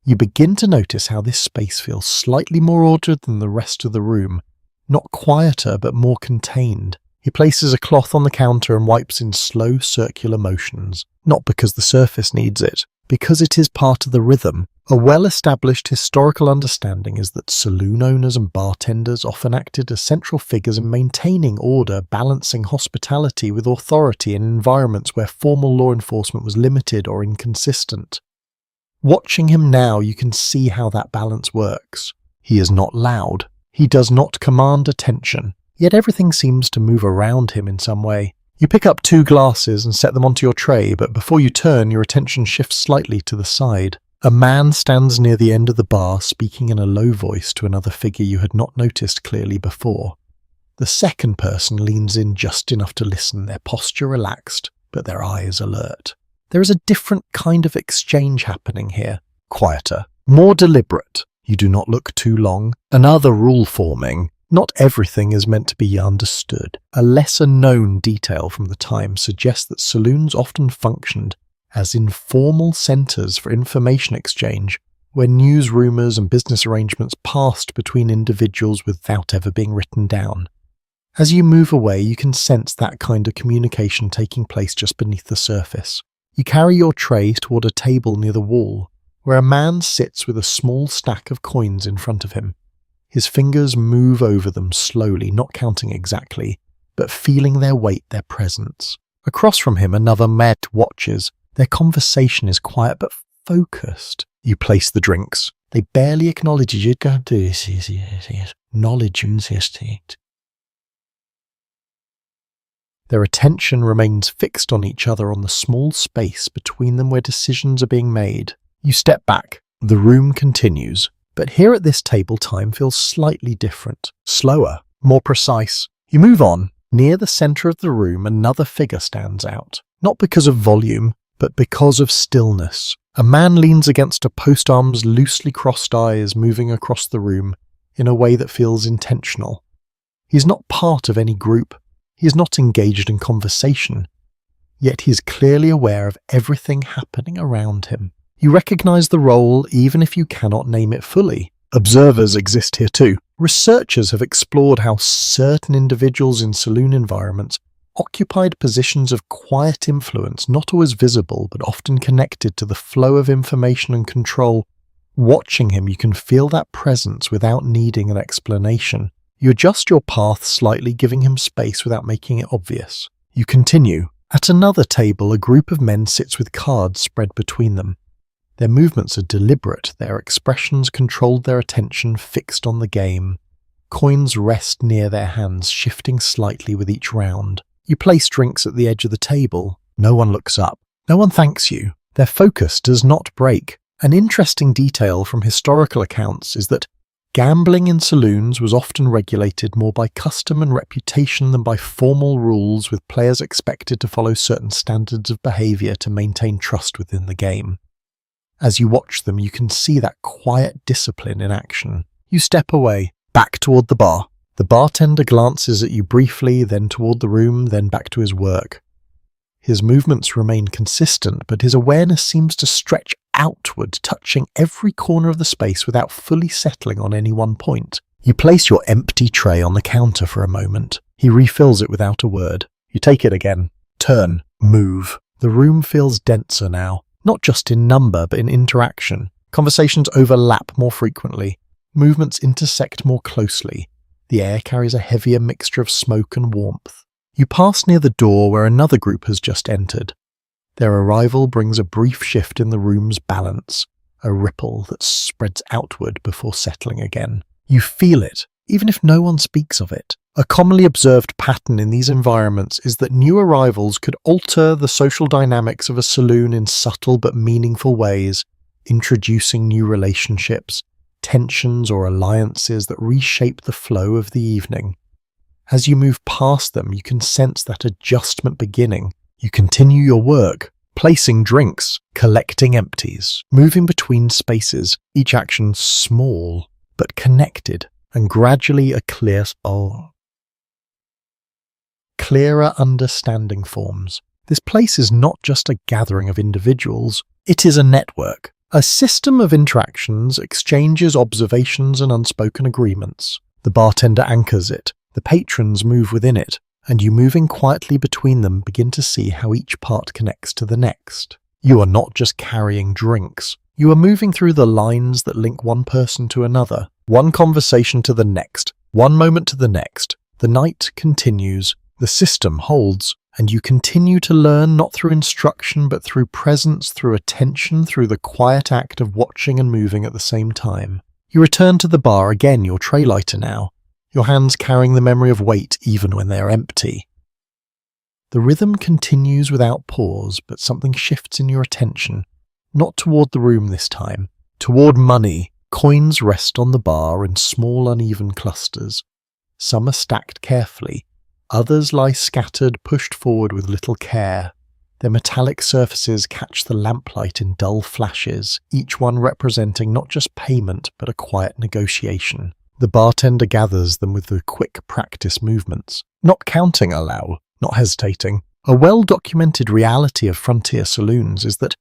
You begin to notice how this space feels slightly more ordered than the rest of the room, not quieter but more contained. He places a cloth on the counter and wipes in slow circular motions, not because the surface needs it, because it is part of the rhythm. A well-established historical understanding is that saloon owners and bartenders often acted as central figures in maintaining order, balancing hospitality with authority in environments where formal law enforcement was limited or inconsistent. Watching him now, you can see how that balance works. He is not loud. He does not command attention, yet everything seems to move around him in some way. You pick up 2 glasses and set them onto your tray, but before you turn, your attention shifts slightly to the side. A man stands near the end of the bar, speaking in a low voice to another figure you had not noticed clearly before. The second person leans in just enough to listen, their posture relaxed, but their eyes alert. There is a different kind of exchange happening here. Quieter, more deliberate. You do not look too long. Another rule forming. Not everything is meant to be understood. A lesser-known detail from the time suggests that saloons often functioned as informal centers for information exchange, where news rumors and business arrangements passed between individuals without ever being written down. As you move away, you can sense that kind of communication taking place just beneath the surface. You carry your tray toward a table near the wall, where a man sits with a small stack of coins in front of him. His fingers move over them slowly, not counting exactly, but feeling their weight, their presence. Across from him, another man watches. Their conversation is quiet but focused. You place the drinks. They barely acknowledge you. Their attention remains fixed on each other on the small space between them where decisions are being made. You step back. The room continues. But here at this table, time feels slightly different, slower, more precise. You move on. Near the center of the room, another figure stands out. Not because of volume, but because of stillness. A man leans against a post, arms loosely crossed, eyes moving across the room in a way that feels intentional. He is not part of any group. He is not engaged in conversation. Yet he is clearly aware of everything happening around him. You recognize the role even if you cannot name it fully. Observers exist here too. Researchers have explored how certain individuals in saloon environments occupied positions of quiet influence, not always visible, but often connected to the flow of information and control. Watching him, you can feel that presence without needing an explanation. You adjust your path slightly, giving him space without making it obvious. You continue. At another table, a group of men sits with cards spread between them. Their movements are deliberate, their expressions controlled, their attention fixed on the game. Coins rest near their hands, shifting slightly with each round. You place drinks at the edge of the table. No one looks up. No one thanks you. Their focus does not break. An interesting detail from historical accounts is that gambling in saloons was often regulated more by custom and reputation than by formal rules, with players expected to follow certain standards of behavior to maintain trust within the game. As you watch them, you can see that quiet discipline in action. You step away, back toward the bar. The bartender glances at you briefly, then toward the room, then back to his work. His movements remain consistent, but his awareness seems to stretch outward, touching every corner of the space without fully settling on any one point. You place your empty tray on the counter for a moment. He refills it without a word. You take it again. Turn. Move. The room feels denser now. Not just in number, but in interaction. Conversations overlap more frequently. Movements intersect more closely. The air carries a heavier mixture of smoke and warmth. You pass near the door where another group has just entered. Their arrival brings a brief shift in the room's balance, a ripple that spreads outward before settling again. You feel it, even if no one speaks of it. A commonly observed pattern in these environments is that new arrivals could alter the social dynamics of a saloon in subtle but meaningful ways, introducing new relationships, tensions or alliances that reshape the flow of the evening. As you move past them, you can sense that adjustment beginning. You continue your work, placing drinks, collecting empties, moving between spaces, each action small but connected, and gradually a clearer understanding forms. This place is not just a gathering of individuals, it is a network, a system of interactions, exchanges, observations, and unspoken agreements. The bartender anchors it, the patrons move within it, and you moving quietly between them begin to see how each part connects to the next. You are not just carrying drinks, you are moving through the lines that link one person to another, one conversation to the next, one moment to the next. The night continues, the system holds, and you continue to learn not through instruction but through presence, through attention, through the quiet act of watching and moving at the same time. You return to the bar, again your tray lighter now, your hands carrying the memory of weight even when they are empty. The rhythm continues without pause, but something shifts in your attention, not toward the room this time, toward money. Coins rest on the bar in small uneven clusters. Some are stacked carefully, others lie scattered, pushed forward with little care. Their metallic surfaces catch the lamplight in dull flashes, each one representing not just payment but a quiet negotiation. The bartender gathers them with the quick practice movements, not counting aloud, not hesitating. A well-documented reality of frontier saloons is that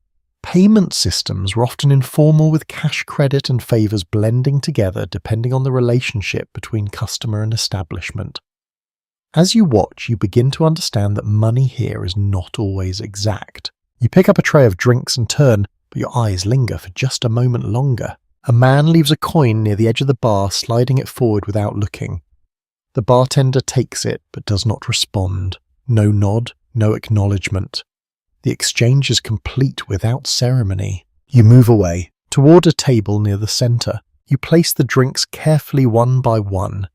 Payment systems were often informal, with cash credit and favors blending together depending on the relationship between customer and establishment. As you watch, you begin to understand that money here is not always exact. You pick up a tray of drinks and turn, but your eyes linger for just a moment longer. A man leaves a coin near the edge of the bar, sliding it forward without looking. The bartender takes it, but does not respond. No nod, no acknowledgement. The exchange is complete without ceremony. You move away, toward a table near the center. You place the drinks carefully one by one.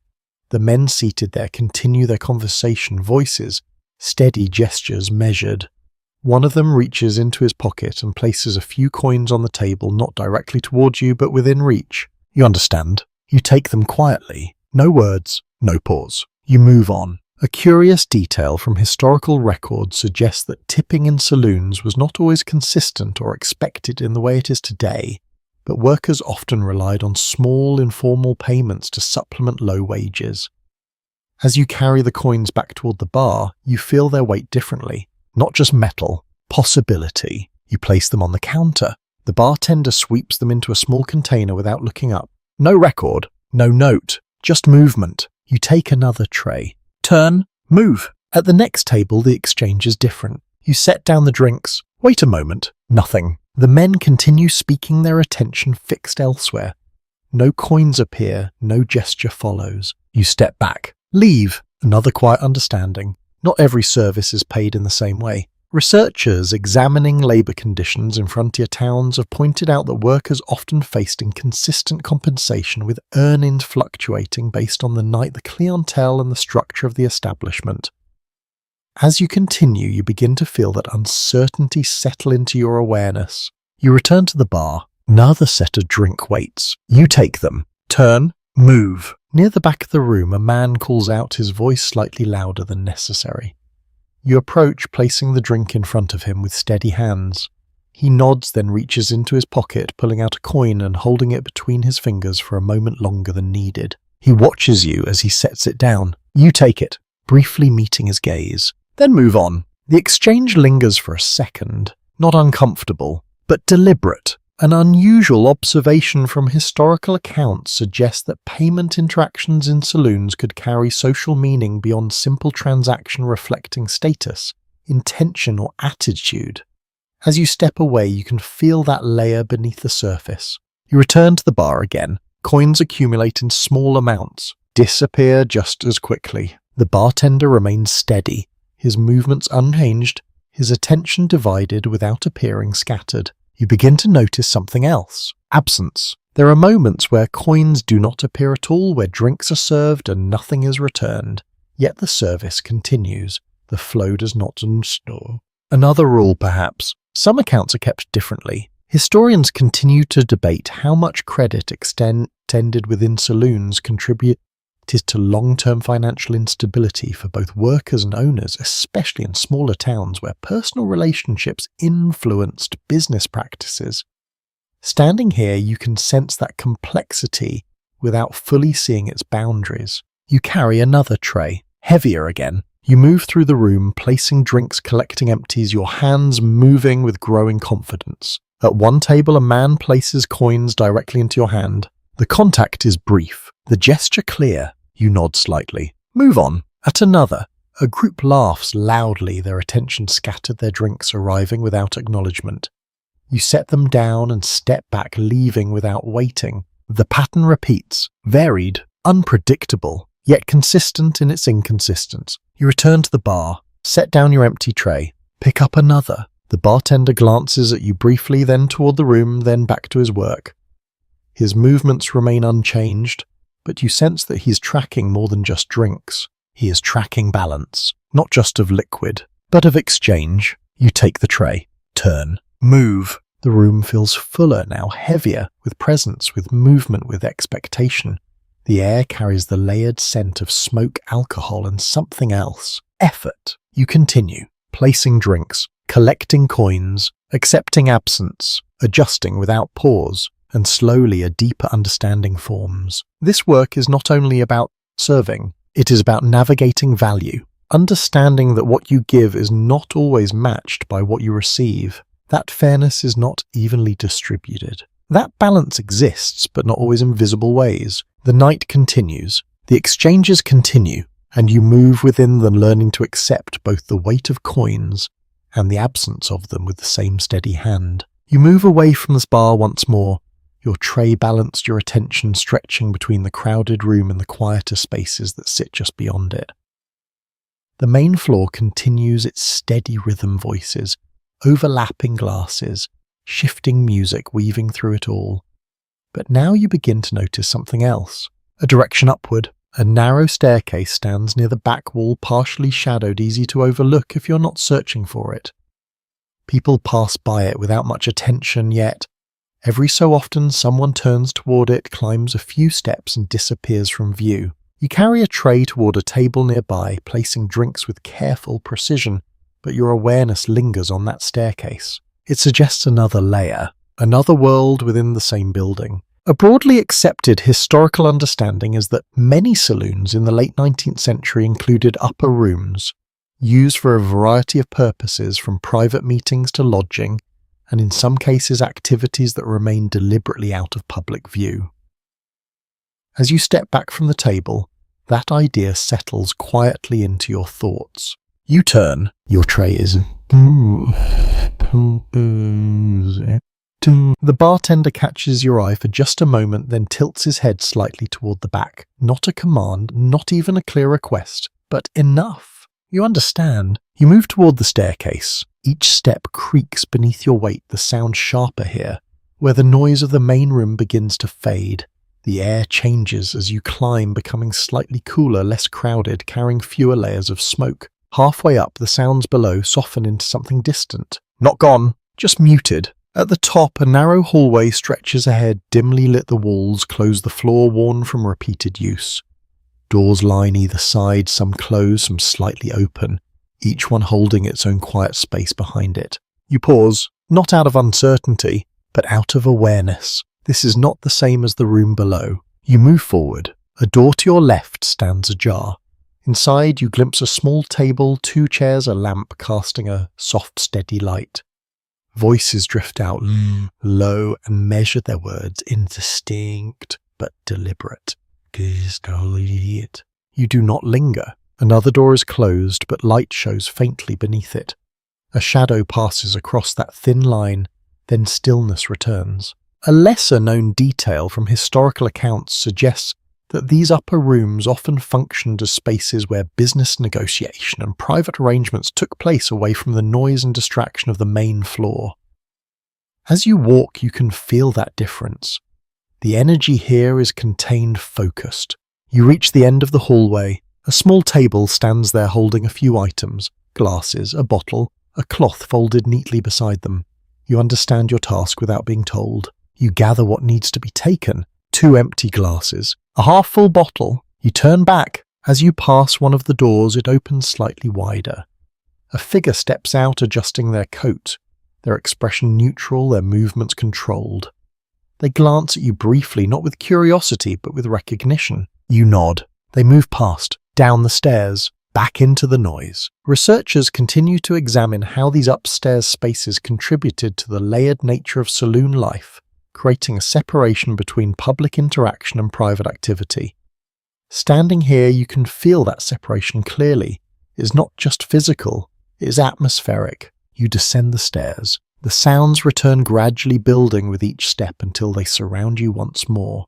The men seated there continue their conversation, voices, steady gestures measured. One of them reaches into his pocket and places a few coins on the table, not directly towards you, but within reach. You understand. You take them quietly. No words, no pause. You move on. A curious detail from historical records suggests that tipping in saloons was not always consistent or expected in the way it is today, but workers often relied on small, informal payments to supplement low wages. As you carry the coins back toward the bar, you feel their weight differently. Not just metal, possibility. You place them on the counter. The bartender sweeps them into a small container without looking up. No record, no note, just movement. You take another tray. Turn, move. At the next table, the exchange is different. You set down the drinks. Wait a moment. Nothing. The men continue speaking, their attention fixed elsewhere. No coins appear, no gesture follows. You step back. Leave. Another quiet understanding. Not every service is paid in the same way. Researchers examining labor conditions in frontier towns have pointed out that workers often faced inconsistent compensation, with earnings fluctuating based on the night, the clientele, and the structure of the establishment. As you continue, you begin to feel that uncertainty settle into your awareness. You return to the bar. Another set of drink waits. You take them. Turn, move. Near the back of the room, a man calls out, his voice slightly louder than necessary. You approach, placing the drink in front of him with steady hands. He nods, then reaches into his pocket, pulling out a coin and holding it between his fingers for a moment longer than needed. He watches you as he sets it down. You take it, briefly meeting his gaze. Then move on. The exchange lingers for a second, not uncomfortable, but deliberate. An unusual observation from historical accounts suggests that payment interactions in saloons could carry social meaning beyond simple transaction reflecting status, intention, or attitude. As you step away, you can feel that layer beneath the surface. You return to the bar again. Coins accumulate in small amounts, disappear just as quickly. The bartender remains steady, his movements unchanged, his attention divided without appearing scattered. You begin to notice something else. Absence. There are moments where coins do not appear at all, where drinks are served and nothing is returned. Yet the service continues. The flow does not stop. Another rule, perhaps. Some accounts are kept differently. Historians continue to debate how much credit extended within saloons contributed to long-term financial instability for both workers and owners, especially in smaller towns where personal relationships influenced business practices. Standing here, you can sense that complexity without fully seeing its boundaries. You carry another tray, heavier again. You move through the room, placing drinks, collecting empties, your hands moving with growing confidence. At one table, a man places coins directly into your hand. The contact is brief, the gesture clear. You nod slightly. Move on. At another, a group laughs loudly, their attention scattered, their drinks arriving without acknowledgement. You set them down and step back, leaving without waiting. The pattern repeats, varied, unpredictable, yet consistent in its inconsistence. You return to the bar, set down your empty tray, pick up another. The bartender glances at you briefly, then toward the room, then back to his work. His movements remain unchanged, but you sense that he's tracking more than just drinks. He is tracking balance, not just of liquid, but of exchange. You take the tray, turn, move. The room feels fuller now, heavier, with presence, with movement, with expectation. The air carries the layered scent of smoke, alcohol, and something else. Effort. You continue, placing drinks, collecting coins, accepting absence, adjusting without pause, and slowly a deeper understanding forms. This work is not only about serving, it is about navigating value, understanding that what you give is not always matched by what you receive. That fairness is not evenly distributed. That balance exists, but not always in visible ways. The night continues, the exchanges continue, and you move within them, learning to accept both the weight of coins and the absence of them with the same steady hand. You move away from this bar once more, your tray balanced, your attention stretching between the crowded room and the quieter spaces that sit just beyond it. The main floor continues its steady rhythm voices, overlapping glasses, shifting music weaving through it all. But now you begin to notice something else. A direction upward, a narrow staircase stands near the back wall, partially shadowed, easy to overlook if you're not searching for it. People pass by it without much attention, yet every so often someone turns toward it, climbs a few steps and disappears from view. You carry a tray toward a table nearby, placing drinks with careful precision, but your awareness lingers on that staircase. It suggests another layer, another world within the same building. A broadly accepted historical understanding is that many saloons in the late 19th century included upper rooms, used for a variety of purposes from private meetings to lodging, and in some cases activities that remain deliberately out of public view. As you step back from the table, that idea settles quietly into your thoughts. You turn, your tray is... The bartender catches your eye for just a moment, then tilts his head slightly toward the back. Not a command, not even a clear request, but enough. You understand. You move toward the staircase. Each step creaks beneath your weight, the sound sharper here, where the noise of the main room begins to fade. The air changes as you climb, becoming slightly cooler, less crowded, carrying fewer layers of smoke. Halfway up, the sounds below soften into something distant. Not gone, just muted. At the top, a narrow hallway stretches ahead, dimly lit. The walls close the floor, worn from repeated use. Doors line either side, some closed, some slightly open, each one holding its own quiet space behind it. You pause, not out of uncertainty, but out of awareness. This is not the same as the room below. You move forward. A door to your left stands ajar. Inside, you glimpse a small table, 2 chairs, a lamp casting a soft, steady light. Voices drift out low and measure their words, indistinct but deliberate. You do not linger. Another door is closed, but light shows faintly beneath it. A shadow passes across that thin line, then stillness returns. A lesser-known detail from historical accounts suggests that these upper rooms often functioned as spaces where business negotiation and private arrangements took place away from the noise and distraction of the main floor. As you walk, you can feel that difference. The energy here is contained, focused. You reach the end of the hallway. A small table stands there holding a few items, glasses, a bottle, a cloth folded neatly beside them. You understand your task without being told. You gather what needs to be taken. 2 empty glasses, a half-full bottle. You turn back. As you pass one of the doors, it opens slightly wider. A figure steps out, adjusting their coat, their expression neutral, their movements controlled. They glance at you briefly, not with curiosity, but with recognition. You nod. They move past, down the stairs, back into the noise. Researchers continue to examine how these upstairs spaces contributed to the layered nature of saloon life, creating a separation between public interaction and private activity. Standing here, you can feel that separation clearly. It is not just physical, it is atmospheric. You descend the stairs. The sounds return, gradually building with each step until they surround you once more.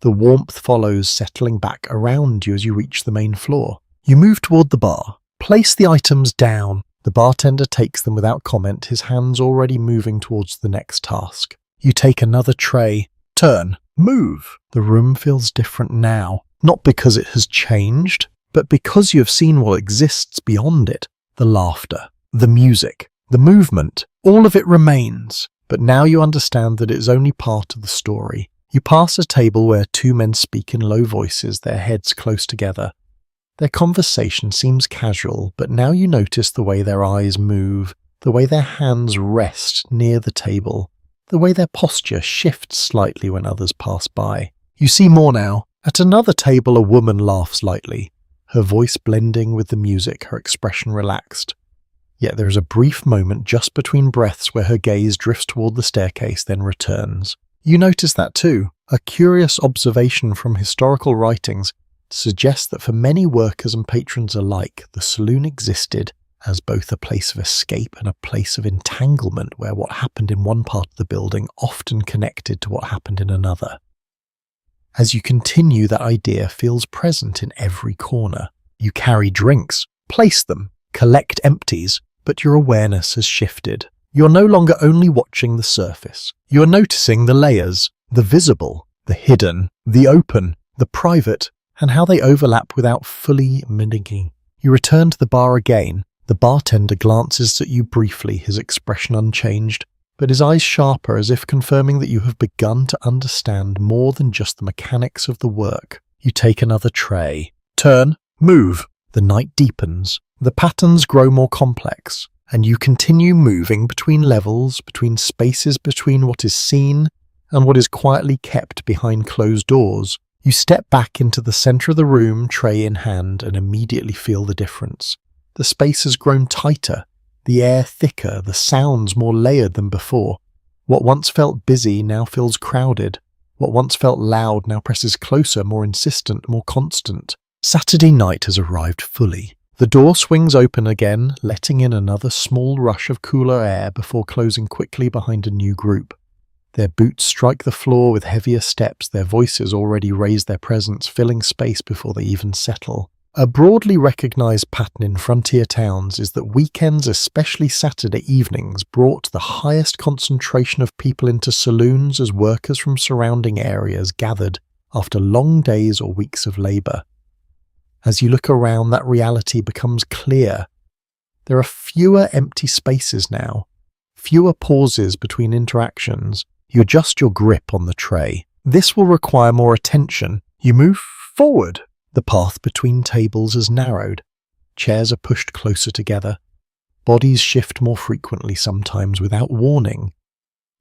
The warmth follows, settling back around you as you reach the main floor. You move toward the bar. Place the items down. The bartender takes them without comment, his hands already moving towards the next task. You take another tray. Turn. Move. The room feels different now, not because it has changed, but because you have seen what exists beyond it. The laughter, the music, the movement, all of it remains, but now you understand that it is only part of the story. You pass a table where 2 men speak in low voices, their heads close together. Their conversation seems casual, but now you notice the way their eyes move, the way their hands rest near the table, the way their posture shifts slightly when others pass by. You see more now. At another table, a woman laughs lightly, her voice blending with the music, her expression relaxed. Yet there is a brief moment just between breaths where her gaze drifts toward the staircase, then returns. You notice that too. A curious observation from historical writings suggests that for many workers and patrons alike, the saloon existed as both a place of escape and a place of entanglement, where what happened in one part of the building often connected to what happened in another. As you continue, that idea feels present in every corner. You carry drinks, place them, collect empties, but your awareness has shifted. You're no longer only watching the surface. You're noticing the layers, the visible, the hidden, the open, the private, and how they overlap without fully mimicking. You return to the bar again. The bartender glances at you briefly, his expression unchanged, but his eyes sharper, as if confirming that you have begun to understand more than just the mechanics of the work. You take another tray. Turn, move. The night deepens. The patterns grow more complex, and you continue moving between levels, between spaces, between what is seen and what is quietly kept behind closed doors. You step back into the center of the room, tray in hand, and immediately feel the difference. The space has grown tighter, the air thicker, the sounds more layered than before. What once felt busy now feels crowded. What once felt loud now presses closer, more insistent, more constant. Saturday night has arrived fully. The door swings open again, letting in another small rush of cooler air before closing quickly behind a new group. Their boots strike the floor with heavier steps, their voices already raise their presence, filling space before they even settle. A broadly recognized pattern in frontier towns is that weekends, especially Saturday evenings, brought the highest concentration of people into saloons as workers from surrounding areas gathered after long days or weeks of labor. As you look around, that reality becomes clear. There are fewer empty spaces now, fewer pauses between interactions. You adjust your grip on the tray. This will require more attention. You move forward. The path between tables is narrowed. Chairs are pushed closer together. Bodies shift more frequently, sometimes without warning.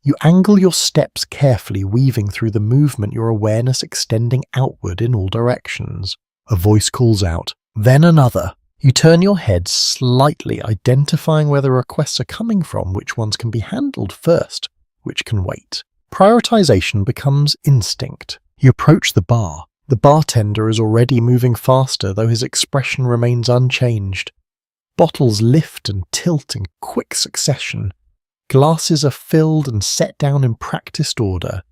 You angle your steps carefully, weaving through the movement, your awareness extending outward in all directions. A voice calls out, then another. You turn your head slightly, identifying where the requests are coming from, which ones can be handled first, which can wait. Prioritization becomes instinct. You approach the bar. The bartender is already moving faster, though his expression remains unchanged. Bottles lift and tilt in quick succession. Glasses are filled and set down in practiced order.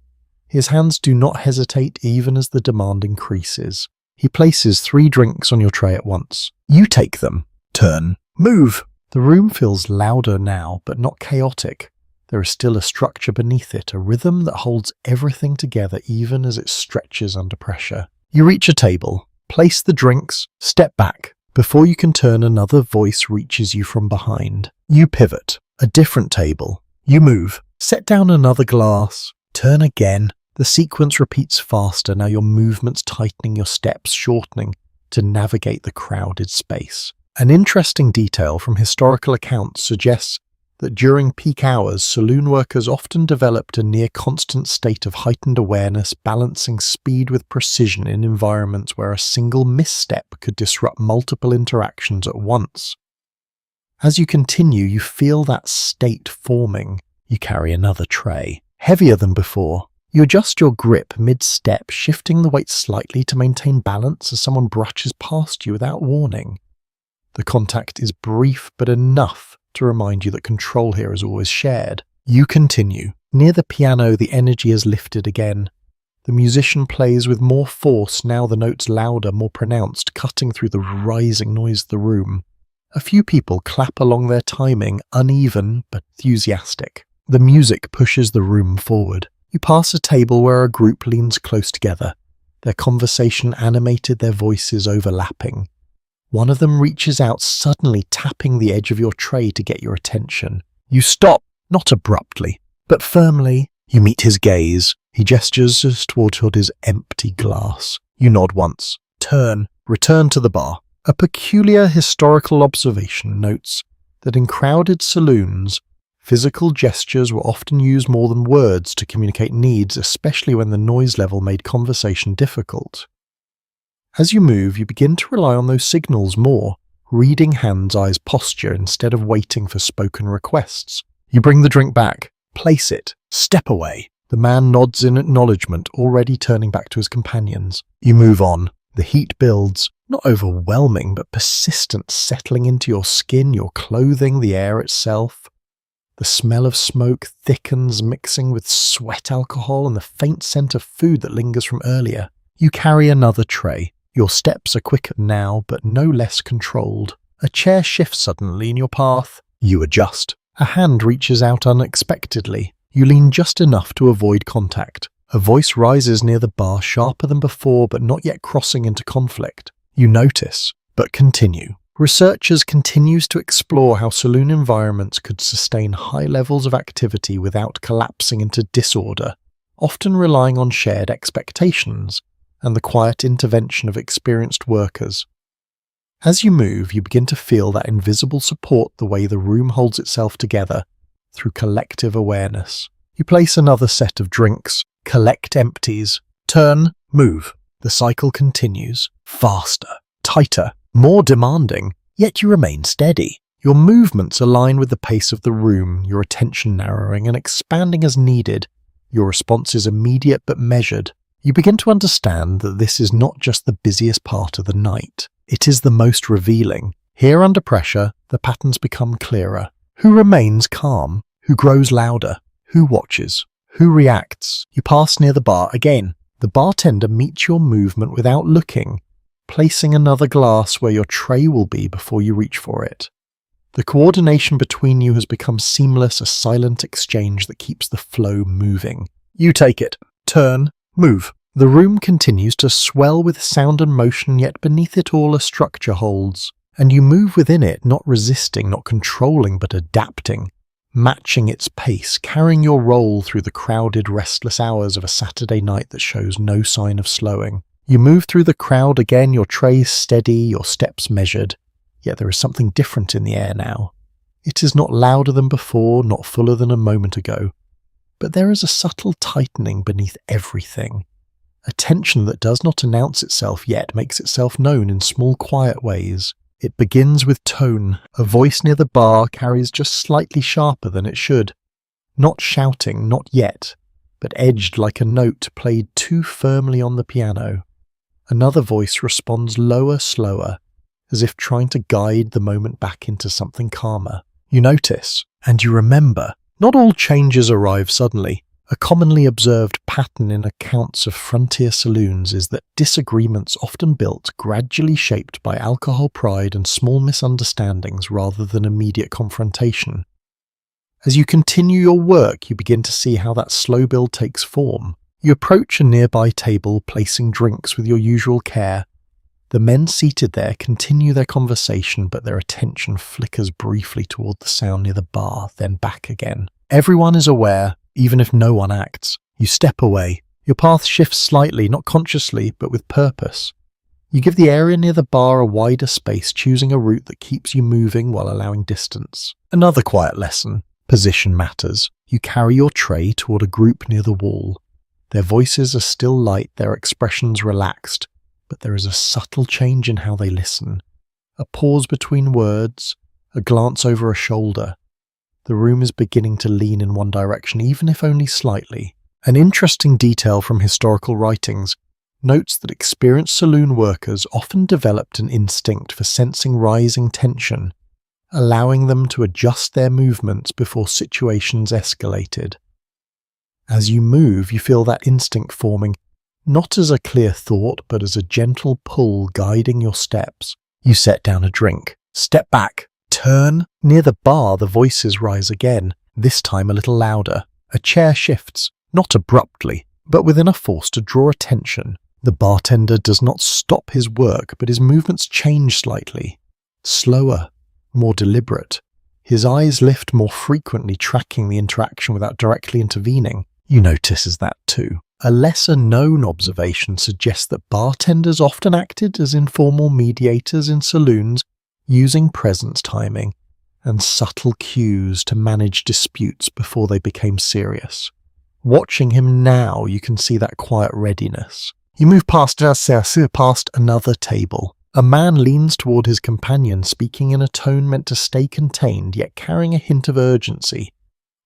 His hands do not hesitate even as the demand increases. He places 3 drinks on your tray at once. You take them. Turn. Move. The room feels louder now, but not chaotic. There is still a structure beneath it, a rhythm that holds everything together even as it stretches under pressure. You reach a table, place the drinks, step back. Before you can turn, another voice reaches you from behind. You pivot. A different table. You move. Set down another glass. Turn again. The sequence repeats faster, now your movements tightening, your steps shortening to navigate the crowded space. An interesting detail from historical accounts suggests that during peak hours, saloon workers often developed a near-constant state of heightened awareness, balancing speed with precision in environments where a single misstep could disrupt multiple interactions at once. As you continue, you feel that state forming. You carry another tray, heavier than before. You adjust your grip mid-step, shifting the weight slightly to maintain balance as someone brushes past you without warning. The contact is brief but enough to remind you that control here is always shared. You continue. Near the piano, the energy is lifted again. The musician plays with more force, now the notes louder, more pronounced, cutting through the rising noise of the room. A few people clap along their timing, uneven but enthusiastic. The music pushes the room forward. You pass a table where a group leans close together, their conversation animated, their voices overlapping. One of them reaches out, suddenly tapping the edge of your tray to get your attention. You stop, not abruptly, but firmly. You meet his gaze. He gestures toward his empty glass. You nod once. Turn. Return to the bar. A peculiar historical observation notes that in crowded saloons, physical gestures were often used more than words to communicate needs, especially when the noise level made conversation difficult. As you move, you begin to rely on those signals more, reading hands' eyes posture instead of waiting for spoken requests. You bring the drink back, place it, step away. The man nods in acknowledgement, already turning back to his companions. You move on. The heat builds, not overwhelming, but persistent, settling into your skin, your clothing, the air itself. The smell of smoke thickens, mixing with sweat alcohol and the faint scent of food that lingers from earlier. You carry another tray. Your steps are quicker now, but no less controlled. A chair shifts suddenly in your path. You adjust. A hand reaches out unexpectedly. You lean just enough to avoid contact. A voice rises near the bar, sharper than before, but not yet crossing into conflict. You notice, but continue. Researchers continues to explore how saloon environments could sustain high levels of activity without collapsing into disorder, often relying on shared expectations and the quiet intervention of experienced workers. As you move, you begin to feel that invisible support, the way the room holds itself together through collective awareness. You place another set of drinks, collect empties, turn, move. The cycle continues, faster, tighter, more demanding, yet you remain steady. Your movements align with the pace of the room, your attention narrowing and expanding as needed. Your response is immediate but measured. You begin to understand that this is not just the busiest part of the night. It is the most revealing. Here under pressure, the patterns become clearer. Who remains calm? Who grows louder? Who watches? Who reacts? You pass near the bar again. The bartender meets your movement without looking, placing another glass where your tray will be before you reach for it. The coordination between you has become seamless, a silent exchange that keeps the flow moving. You take it. Turn. Move. The room continues to swell with sound and motion, yet beneath it all a structure holds. And you move within it, not resisting, not controlling, but adapting, matching its pace, carrying your role through the crowded, restless hours of a Saturday night that shows no sign of slowing. You move through the crowd again, your tray steady, your steps measured, yet there is something different in the air now. It is not louder than before, not fuller than a moment ago, but there is a subtle tightening beneath everything. A tension that does not announce itself yet makes itself known in small, quiet ways. It begins with tone. A voice near the bar carries just slightly sharper than it should. Not shouting, not yet, but edged like a note played too firmly on the piano. Another voice responds lower, slower, as if trying to guide the moment back into something calmer. You notice, and you remember. Not all changes arrive suddenly. A commonly observed pattern in accounts of frontier saloons is that disagreements often built, gradually shaped by alcohol pride and small misunderstandings rather than immediate confrontation. As you continue your work, you begin to see how that slow build takes form. You approach a nearby table, placing drinks with your usual care. The men seated there continue their conversation, but their attention flickers briefly toward the sound near the bar, then back again. Everyone is aware, even if no one acts. You step away. Your path shifts slightly, not consciously, but with purpose. You give the area near the bar a wider space, choosing a route that keeps you moving while allowing distance. Another quiet lesson. Position matters. You carry your tray toward a group near the wall. Their voices are still light, their expressions relaxed, but there is a subtle change in how they listen. A pause between words, a glance over a shoulder. The room is beginning to lean in one direction, even if only slightly. An interesting detail from historical writings notes that experienced saloon workers often developed an instinct for sensing rising tension, allowing them to adjust their movements before situations escalated. As you move, you feel that instinct forming, not as a clear thought, but as a gentle pull guiding your steps. You set down a drink, step back, turn. Near the bar, the voices rise again, this time a little louder. A chair shifts, not abruptly, but with enough force to draw attention. The bartender does not stop his work, but his movements change slightly. Slower, more deliberate. His eyes lift more frequently, tracking the interaction without directly intervening. You notice that too. A lesser-known observation suggests that bartenders often acted as informal mediators in saloons, using presence timing and subtle cues to manage disputes before they became serious. Watching him now, you can see that quiet readiness. You move past another table. A man leans toward his companion, speaking in a tone meant to stay contained, yet carrying a hint of urgency.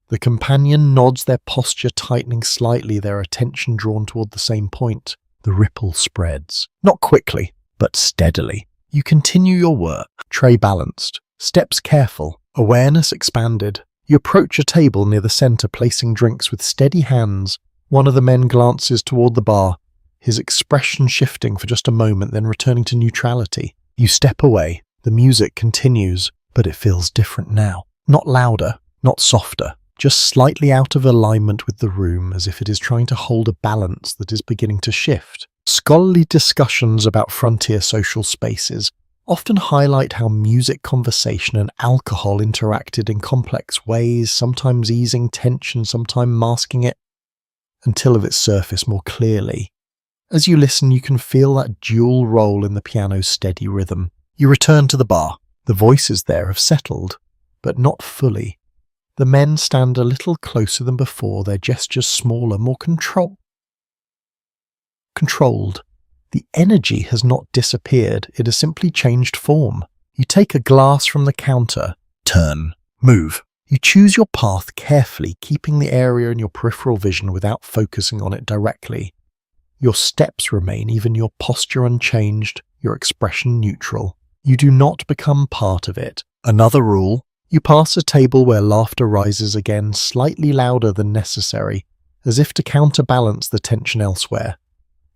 The companion nods, their posture tightening slightly, their attention drawn toward the same point. The ripple spreads. Not quickly, but steadily. You continue your work, tray balanced, steps careful, awareness expanded. You approach a table near the center, placing drinks with steady hands. One of the men glances toward the bar, his expression shifting for just a moment, then returning to neutrality. You step away. The music continues, but it feels different now. Not louder, not softer, just slightly out of alignment with the room, as if it is trying to hold a balance that is beginning to shift. Scholarly discussions about frontier social spaces often highlight how music, conversation, and alcohol interacted in complex ways, sometimes easing tension, sometimes masking it, until of its surface more clearly. As you listen, you can feel that dual role in the piano's steady rhythm. You return to the bar. The voices there have settled, but not fully. The men stand a little closer than before, their gestures smaller, more controlled. The energy has not disappeared, it has simply changed form. You take a glass from the counter. Turn. Move. You choose your path carefully, keeping the area in your peripheral vision without focusing on it directly. Your steps remain, even your posture unchanged, your expression neutral. You do not become part of it. Another rule: you pass a table where laughter rises again, slightly louder than necessary, as if to counterbalance the tension elsewhere.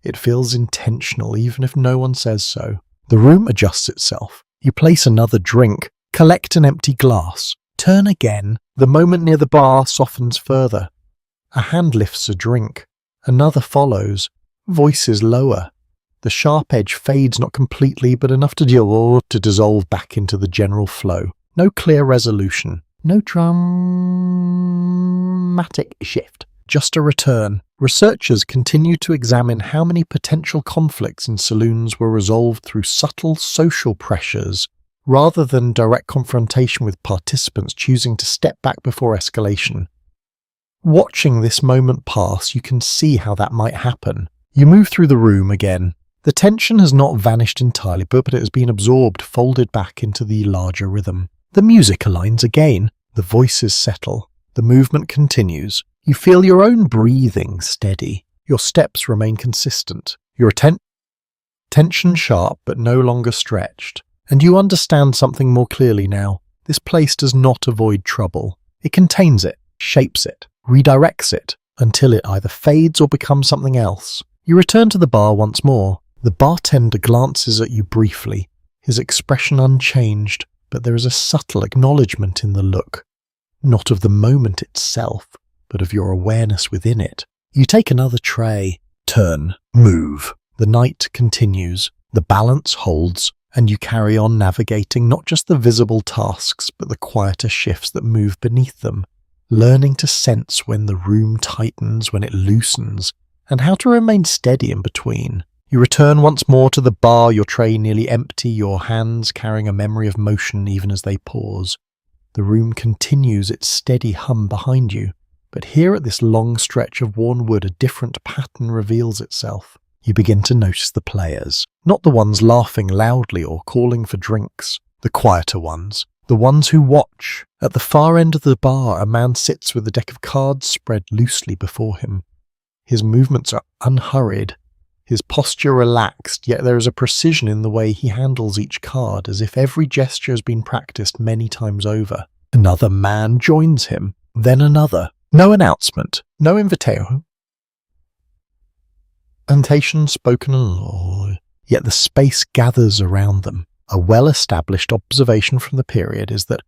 It feels intentional, even if no one says so. The room adjusts itself. You place another drink, collect an empty glass, turn again. The moment near the bar softens further. A hand lifts a drink. Another follows. Voices lower. The sharp edge fades, not completely, but enough to dissolve back into the general flow. No clear resolution. No dramatic shift. Just a return. Researchers continue to examine how many potential conflicts in saloons were resolved through subtle social pressures, rather than direct confrontation, with participants choosing to step back before escalation. Watching this moment pass, you can see how that might happen. You move through the room again. The tension has not vanished entirely, but it has been absorbed, folded back into the larger rhythm. The music aligns again. The voices settle. The movement continues. You feel your own breathing steady. Your steps remain consistent. Your tension sharp but no longer stretched. And you understand something more clearly now. This place does not avoid trouble. It contains it, shapes it, redirects it, until it either fades or becomes something else. You return to the bar once more. The bartender glances at you briefly, his expression unchanged, but there is a subtle acknowledgement in the look, not of the moment itself, but of your awareness within it. You take another tray, turn, move. The night continues, the balance holds, and you carry on navigating not just the visible tasks, but the quieter shifts that move beneath them, learning to sense when the room tightens, when it loosens, and how to remain steady in between. You return once more to the bar, your tray nearly empty, your hands carrying a memory of motion even as they pause. The room continues its steady hum behind you, but here at this long stretch of worn wood, a different pattern reveals itself. You begin to notice the players, not the ones laughing loudly or calling for drinks, the quieter ones, the ones who watch. At the far end of the bar, a man sits with a deck of cards spread loosely before him. His movements are unhurried, his posture relaxed, yet there is a precision in the way he handles each card, as if every gesture has been practiced many times over. Another man joins him, then another. No announcement, no invitation spoken alone, yet the space gathers around them. A well-established observation from the period is that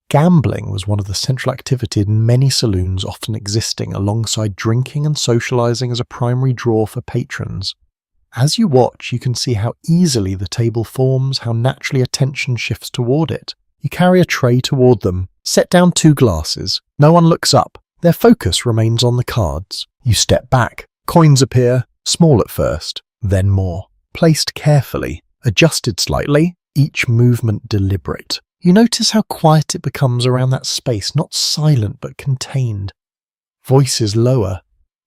gambling was one of the central activities in many saloons, often existing alongside drinking and socializing as a primary draw for patrons. As you watch, you can see how easily the table forms, how naturally attention shifts toward it. You carry a tray toward them, set down 2 glasses. No one looks up. Their focus remains on the cards. You step back. Coins appear, small at first, then more. Placed carefully, adjusted slightly, each movement deliberate. You notice how quiet it becomes around that space, not silent but contained. Voices lower.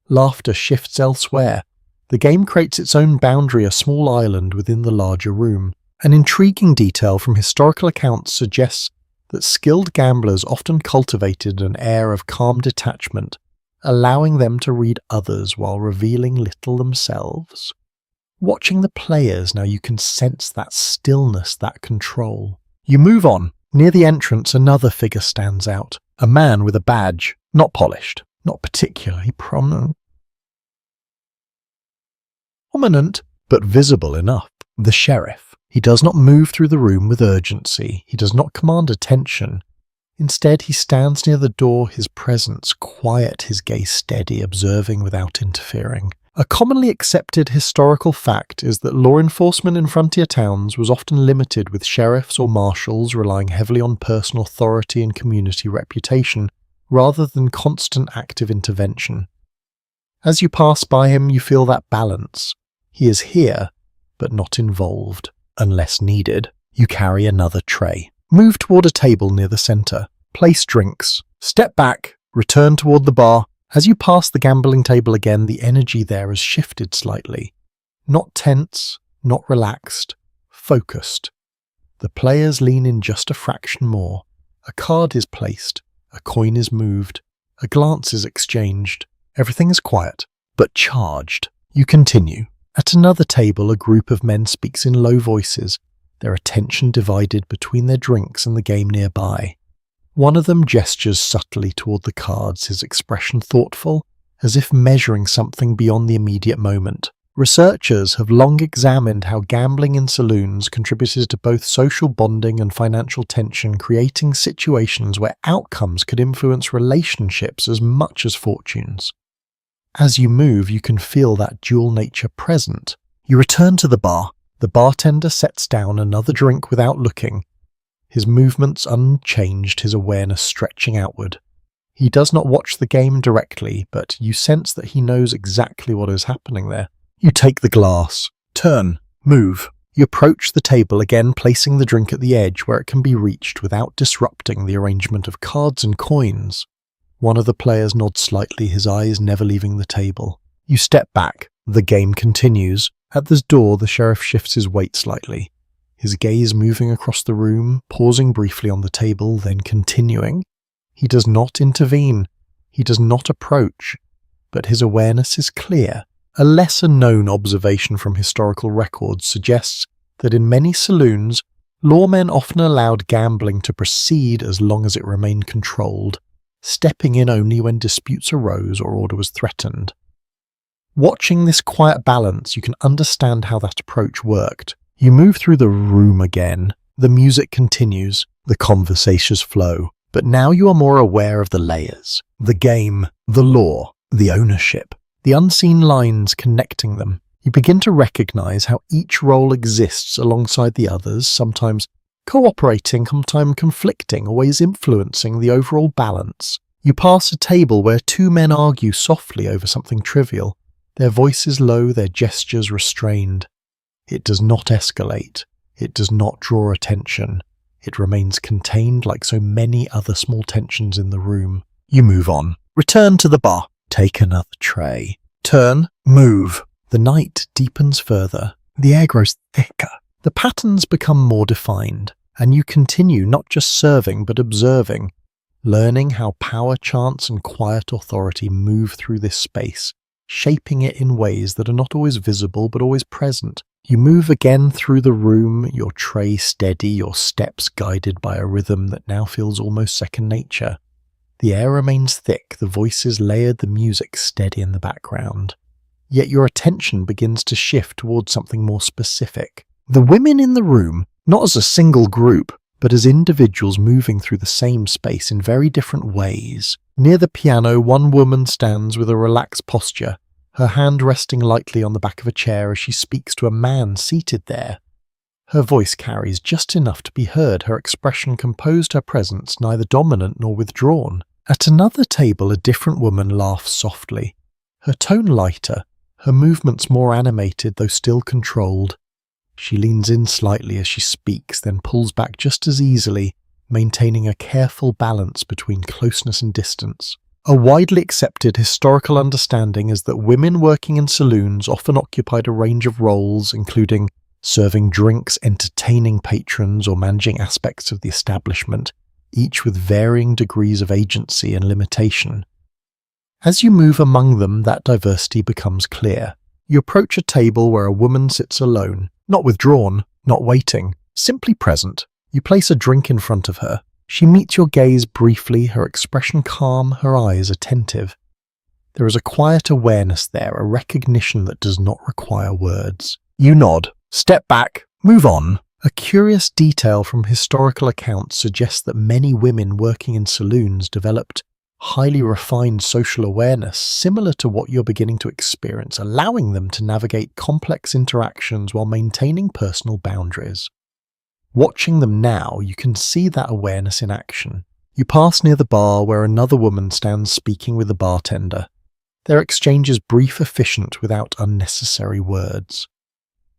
Laughter shifts elsewhere. The game creates its own boundary, a small island within the larger room. An intriguing detail from historical accounts suggests that skilled gamblers often cultivated an air of calm detachment, allowing them to read others while revealing little themselves. Watching the players now, you can sense that stillness, that control. You move on. Near the entrance, another figure stands out. A man with a badge, not polished, not particularly prominent, but visible enough. The sheriff. He does not move through the room with urgency. He does not command attention. Instead, he stands near the door, his presence quiet, his gaze steady, observing without interfering. A commonly accepted historical fact is that law enforcement in frontier towns was often limited, with sheriffs or marshals relying heavily on personal authority and community reputation, rather than constant active intervention. As you pass by him, you feel that balance. He is here, but not involved. Unless needed, you carry another tray. Move toward a table near the center. Place drinks. Step back. Return toward the bar. As you pass the gambling table again, the energy there has shifted slightly. Not tense, not relaxed, focused. The players lean in just a fraction more. A card is placed. A coin is moved. A glance is exchanged. Everything is quiet, but charged. You continue. At another table, a group of men speaks in low voices, their attention divided between their drinks and the game nearby. One of them gestures subtly toward the cards, his expression thoughtful, as if measuring something beyond the immediate moment. Researchers have long examined how gambling in saloons contributed to both social bonding and financial tension, creating situations where outcomes could influence relationships as much as fortunes. As you move, you can feel that dual nature present. You return to the bar. The bartender sets down another drink without looking. His movements unchanged, his awareness stretching outward. He does not watch the game directly, but you sense that he knows exactly what is happening there. You take the glass. Turn. Move. You approach the table again, placing the drink at the edge where it can be reached without disrupting the arrangement of cards and coins. One of the players nods slightly, his eyes never leaving the table. You step back. The game continues. At the door, the sheriff shifts his weight slightly, his gaze moving across the room, pausing briefly on the table, then continuing. He does not intervene. He does not approach, but his awareness is clear. A lesser-known observation from historical records suggests that in many saloons, lawmen often allowed gambling to proceed as long as it remained controlled, stepping in only when disputes arose or order was threatened. Watching this quiet balance, you can understand how that approach worked. You move through the room again. The music continues. The conversations flow. But now you are more aware of the layers. The game, the law, the ownership, the unseen lines connecting them. You begin to recognize how each role exists alongside the others, sometimes cooperating, sometimes conflicting, always influencing the overall balance. You pass a table where two men argue softly over something trivial. Their voices low, their gestures restrained. It does not escalate. It does not draw attention. It remains contained like so many other small tensions in the room. You move on. Return to the bar. Take another tray. Turn. Move. The night deepens further. The air grows thicker. The patterns become more defined, and you continue not just serving but observing, learning how power, chance, and quiet authority move through this space, shaping it in ways that are not always visible but always present. You move again through the room, your tray steady, your steps guided by a rhythm that now feels almost second nature. The air remains thick, the voices layered, the music steady in the background. Yet your attention begins to shift towards something more specific. The women in the room, not as a single group, but as individuals moving through the same space in very different ways. Near the piano, one woman stands with a relaxed posture, her hand resting lightly on the back of a chair as she speaks to a man seated there. Her voice carries just enough to be heard, her expression composed, her presence neither dominant nor withdrawn. At another table, a different woman laughs softly, her tone lighter, her movements more animated though still controlled. She leans in slightly as she speaks, then pulls back just as easily, maintaining a careful balance between closeness and distance. A widely accepted historical understanding is that women working in saloons often occupied a range of roles, including serving drinks, entertaining patrons, or managing aspects of the establishment, each with varying degrees of agency and limitation. As you move among them, that diversity becomes clear. You approach a table where a woman sits alone, not withdrawn, not waiting, simply present. You place a drink in front of her. She meets your gaze briefly, her expression calm, her eyes attentive. There is a quiet awareness there, a recognition that does not require words. You nod, step back, move on. A curious detail from historical accounts suggests that many women working in saloons developed highly refined social awareness similar to what you're beginning to experience, allowing them to navigate complex interactions while maintaining personal boundaries. Watching them now, you can see that awareness in action. You pass near the bar where another woman stands speaking with the bartender. Their exchange is brief, efficient, without unnecessary words.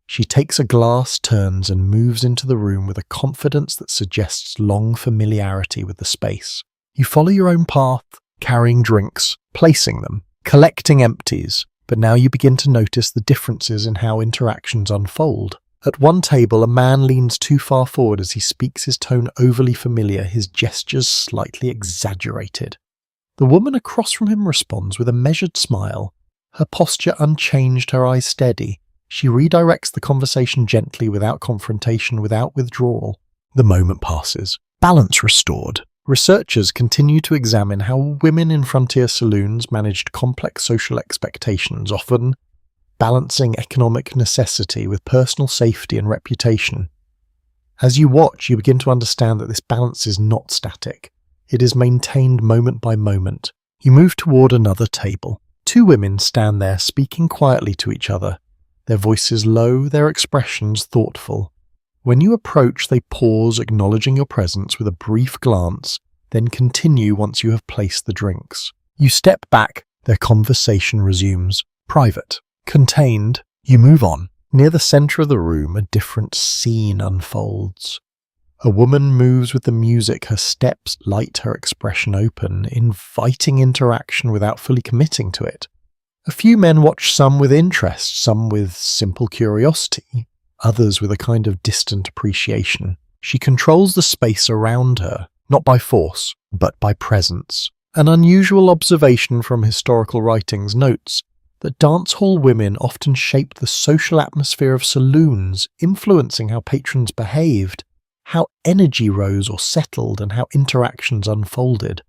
She takes a glass, turns, and moves into the room with a confidence that suggests long familiarity with the space. You follow your own path, carrying drinks, placing them, collecting empties, but now you begin to notice the differences in how interactions unfold. At one table, a man leans too far forward as he speaks, his tone overly familiar, his gestures slightly exaggerated. The woman across from him responds with a measured smile, her posture unchanged, her eyes steady. She redirects the conversation gently, without confrontation, without withdrawal. The moment passes. Balance restored. Researchers continue to examine how women in frontier saloons managed complex social expectations, often balancing economic necessity with personal safety and reputation. As you watch, you begin to understand that this balance is not static. It is maintained moment by moment. You move toward another table. Two women stand there speaking quietly to each other, their voices low, their expressions thoughtful. When you approach, they pause, acknowledging your presence with a brief glance, then continue once you have placed the drinks. You step back, their conversation resumes. Private. Contained. You move on. Near the center of the room, a different scene unfolds. A woman moves with the music, her steps light, her expression open, inviting interaction without fully committing to it. A few men watch, some with interest, some with simple curiosity, others with a kind of distant appreciation. She controls the space around her, not by force, but by presence. An unusual observation from historical writings notes that dance hall women often shaped the social atmosphere of saloons, influencing how patrons behaved, how energy rose or settled, and how interactions unfolded.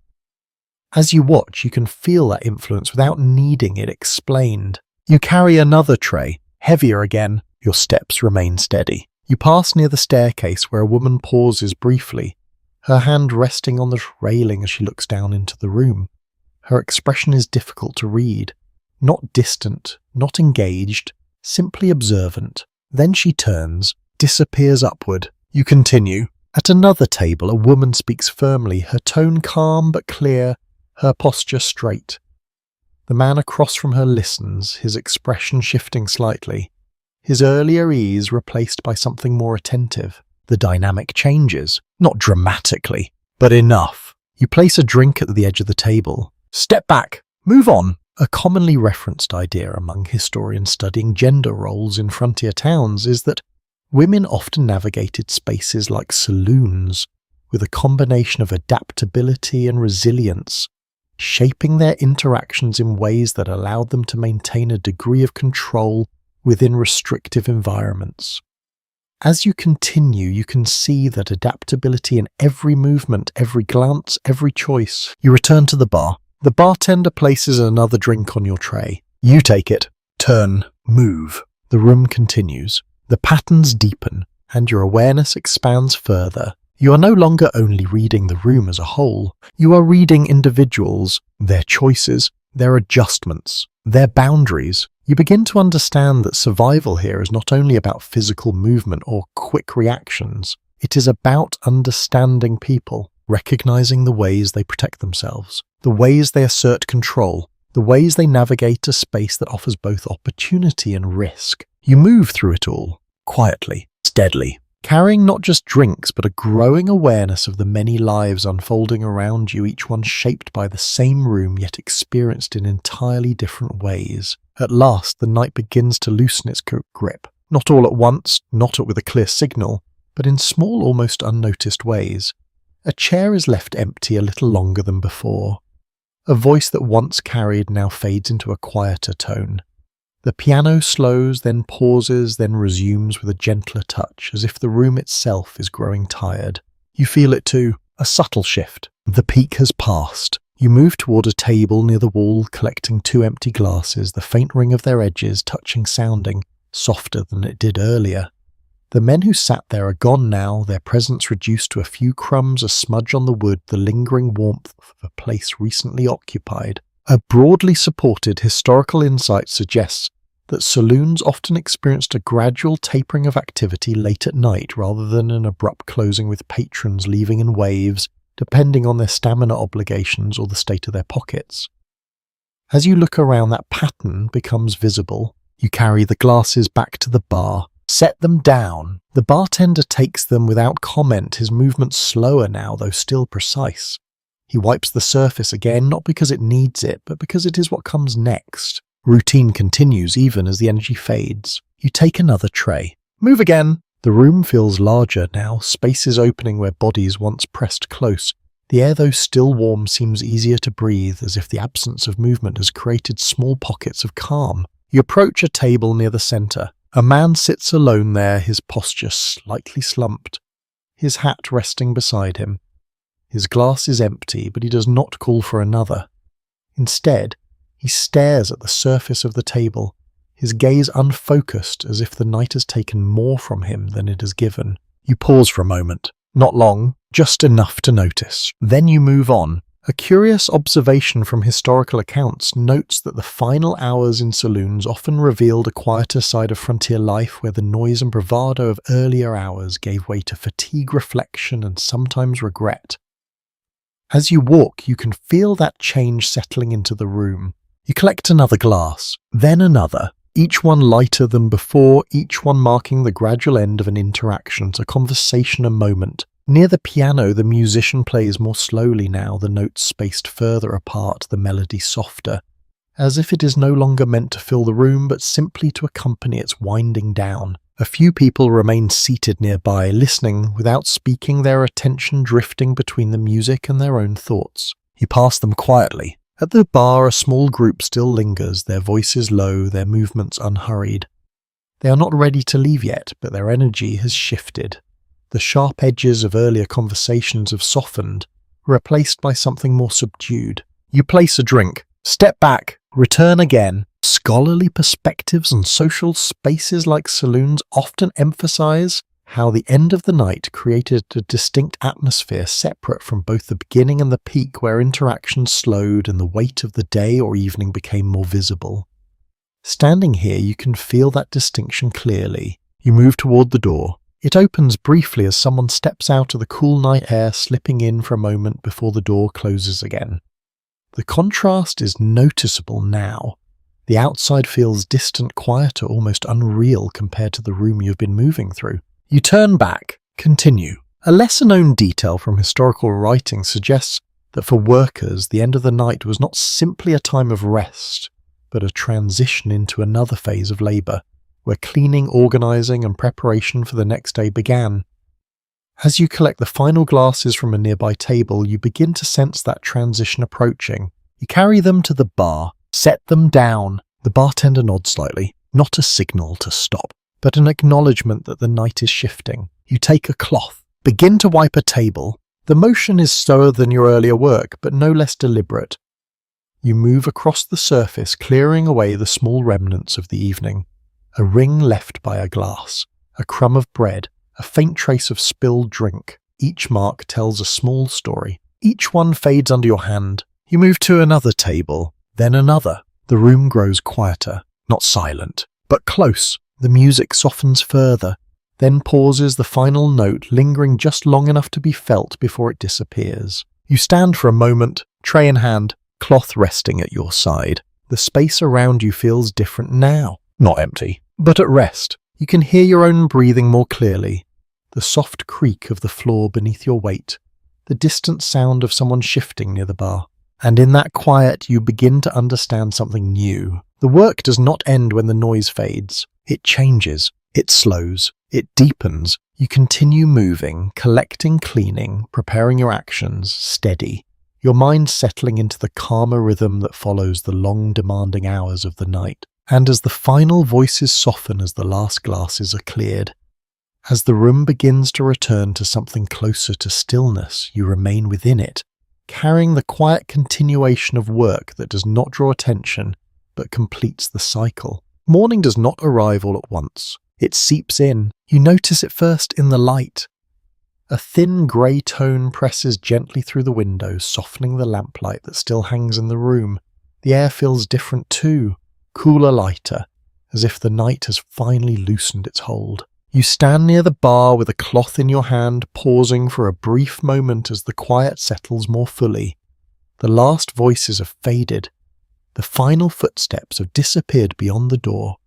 As you watch, you can feel that influence without needing it explained. You carry another tray, heavier again. Your steps remain steady. You pass near the staircase where a woman pauses briefly, her hand resting on the railing as she looks down into the room. Her expression is difficult to read. Not distant, not engaged, simply observant. Then she turns, disappears upward. You continue. At another table, a woman speaks firmly, her tone calm but clear, her posture straight. The man across from her listens, his expression shifting slightly, his earlier ease replaced by something more attentive. The dynamic changes, not dramatically, but enough. You place a drink at the edge of the table. Step back, move on. A commonly referenced idea among historians studying gender roles in frontier towns is that women often navigated spaces like saloons with a combination of adaptability and resilience, shaping their interactions in ways that allowed them to maintain a degree of control within restrictive environments. As you continue, you can see that adaptability in every movement, every glance, every choice. You return to the bar. The bartender places another drink on your tray. You take it, turn, move. The room continues. The patterns deepen, and your awareness expands further. You are no longer only reading the room as a whole. You are reading individuals, their choices, their adjustments, their boundaries. You begin to understand that survival here is not only about physical movement or quick reactions. It is about understanding people, recognizing the ways they protect themselves, the ways they assert control, the ways they navigate a space that offers both opportunity and risk. You move through it all, quietly, steadily, carrying not just drinks but a growing awareness of the many lives unfolding around you, each one shaped by the same room yet experienced in entirely different ways. At last, the night begins to loosen its grip. Not all at once, not with a clear signal, but in small, almost unnoticed ways. A chair is left empty a little longer than before. A voice that once carried now fades into a quieter tone. The piano slows, then pauses, then resumes with a gentler touch, as if the room itself is growing tired. You feel it too, a subtle shift. The peak has passed. You move toward a table near the wall, collecting 2 empty glasses, the faint ring of their edges touching sounding, softer than it did earlier. The men who sat there are gone now, their presence reduced to a few crumbs, a smudge on the wood, the lingering warmth of a place recently occupied. A broadly supported historical insight suggests that saloons often experienced a gradual tapering of activity late at night rather than an abrupt closing with patrons leaving in waves, depending on their stamina obligations or the state of their pockets. As you look around, that pattern becomes visible. You carry the glasses back to the bar, set them down. The bartender takes them without comment, his movements slower now, though still precise. He wipes the surface again, not because it needs it, but because it is what comes next. Routine continues even as the energy fades. You take another tray. Move again. The room feels larger now, spaces opening where bodies once pressed close. The air, though still warm, seems easier to breathe, as if the absence of movement has created small pockets of calm. You approach a table near the center. A man sits alone there, his posture slightly slumped, his hat resting beside him. His glass is empty, but he does not call for another. Instead, he stares at the surface of the table, his gaze unfocused, as if the night has taken more from him than it has given. You pause for a moment. Not long, just enough to notice. Then you move on. A curious observation from historical accounts notes that the final hours in saloons often revealed a quieter side of frontier life where the noise and bravado of earlier hours gave way to fatigue, reflection, and sometimes regret. As you walk, you can feel that change settling into the room. You collect another glass, then another, each one lighter than before, each one marking the gradual end of an interaction, a conversation, a moment. Near the piano, the musician plays more slowly now, the notes spaced further apart, the melody softer, as if it is no longer meant to fill the room, but simply to accompany its winding down. A few people remain seated nearby, listening, without speaking, their attention drifting between the music and their own thoughts. You pass them quietly. At the bar, a small group still lingers, their voices low, their movements unhurried. They are not ready to leave yet, but their energy has shifted. The sharp edges of earlier conversations have softened, replaced by something more subdued. You place a drink, step back, return again. Scholarly perspectives and social spaces like saloons often emphasize how the end of the night created a distinct atmosphere separate from both the beginning and the peak, where interaction slowed and the weight of the day or evening became more visible. Standing here, you can feel that distinction clearly. You move toward the door. It opens briefly as someone steps out of the cool night air, slipping in for a moment before the door closes again. The contrast is noticeable now. The outside feels distant, quieter, almost unreal compared to the room you've been moving through. You turn back, continue. A lesser-known detail from historical writing suggests that for workers, the end of the night was not simply a time of rest, but a transition into another phase of labour, where cleaning, organising and preparation for the next day began. As you collect the final glasses from a nearby table, you begin to sense that transition approaching. You carry them to the bar, set them down. The bartender nods slightly, not a signal to stop, but an acknowledgement that the night is shifting. You take a cloth, begin to wipe a table. The motion is slower than your earlier work, but no less deliberate. You move across the surface, clearing away the small remnants of the evening. A ring left by a glass, a crumb of bread, a faint trace of spilled drink. Each mark tells a small story. Each one fades under your hand. You move to another table, then another. The room grows quieter, not silent, but close. The music softens further, then pauses, the final note lingering just long enough to be felt before it disappears. You stand for a moment, tray in hand, cloth resting at your side. The space around you feels different now. Not empty, but at rest. You can hear your own breathing more clearly, the soft creak of the floor beneath your weight, the distant sound of someone shifting near the bar. And in that quiet, you begin to understand something new. The work does not end when the noise fades. It changes. It slows, it deepens. You continue moving, collecting, cleaning, preparing your actions, steady. Your mind settling into the calmer rhythm that follows the long, demanding hours of the night. And as the final voices soften as the last glasses are cleared, as the room begins to return to something closer to stillness, you remain within it, carrying the quiet continuation of work that does not draw attention, but completes the cycle. Morning does not arrive all at once. It seeps in. You notice it first in the light. A thin grey tone presses gently through the windows, softening the lamplight that still hangs in the room. The air feels different too, cooler, lighter, as if the night has finally loosened its hold. You stand near the bar with a cloth in your hand, pausing for a brief moment as the quiet settles more fully. The last voices have faded. The final footsteps have disappeared beyond the door.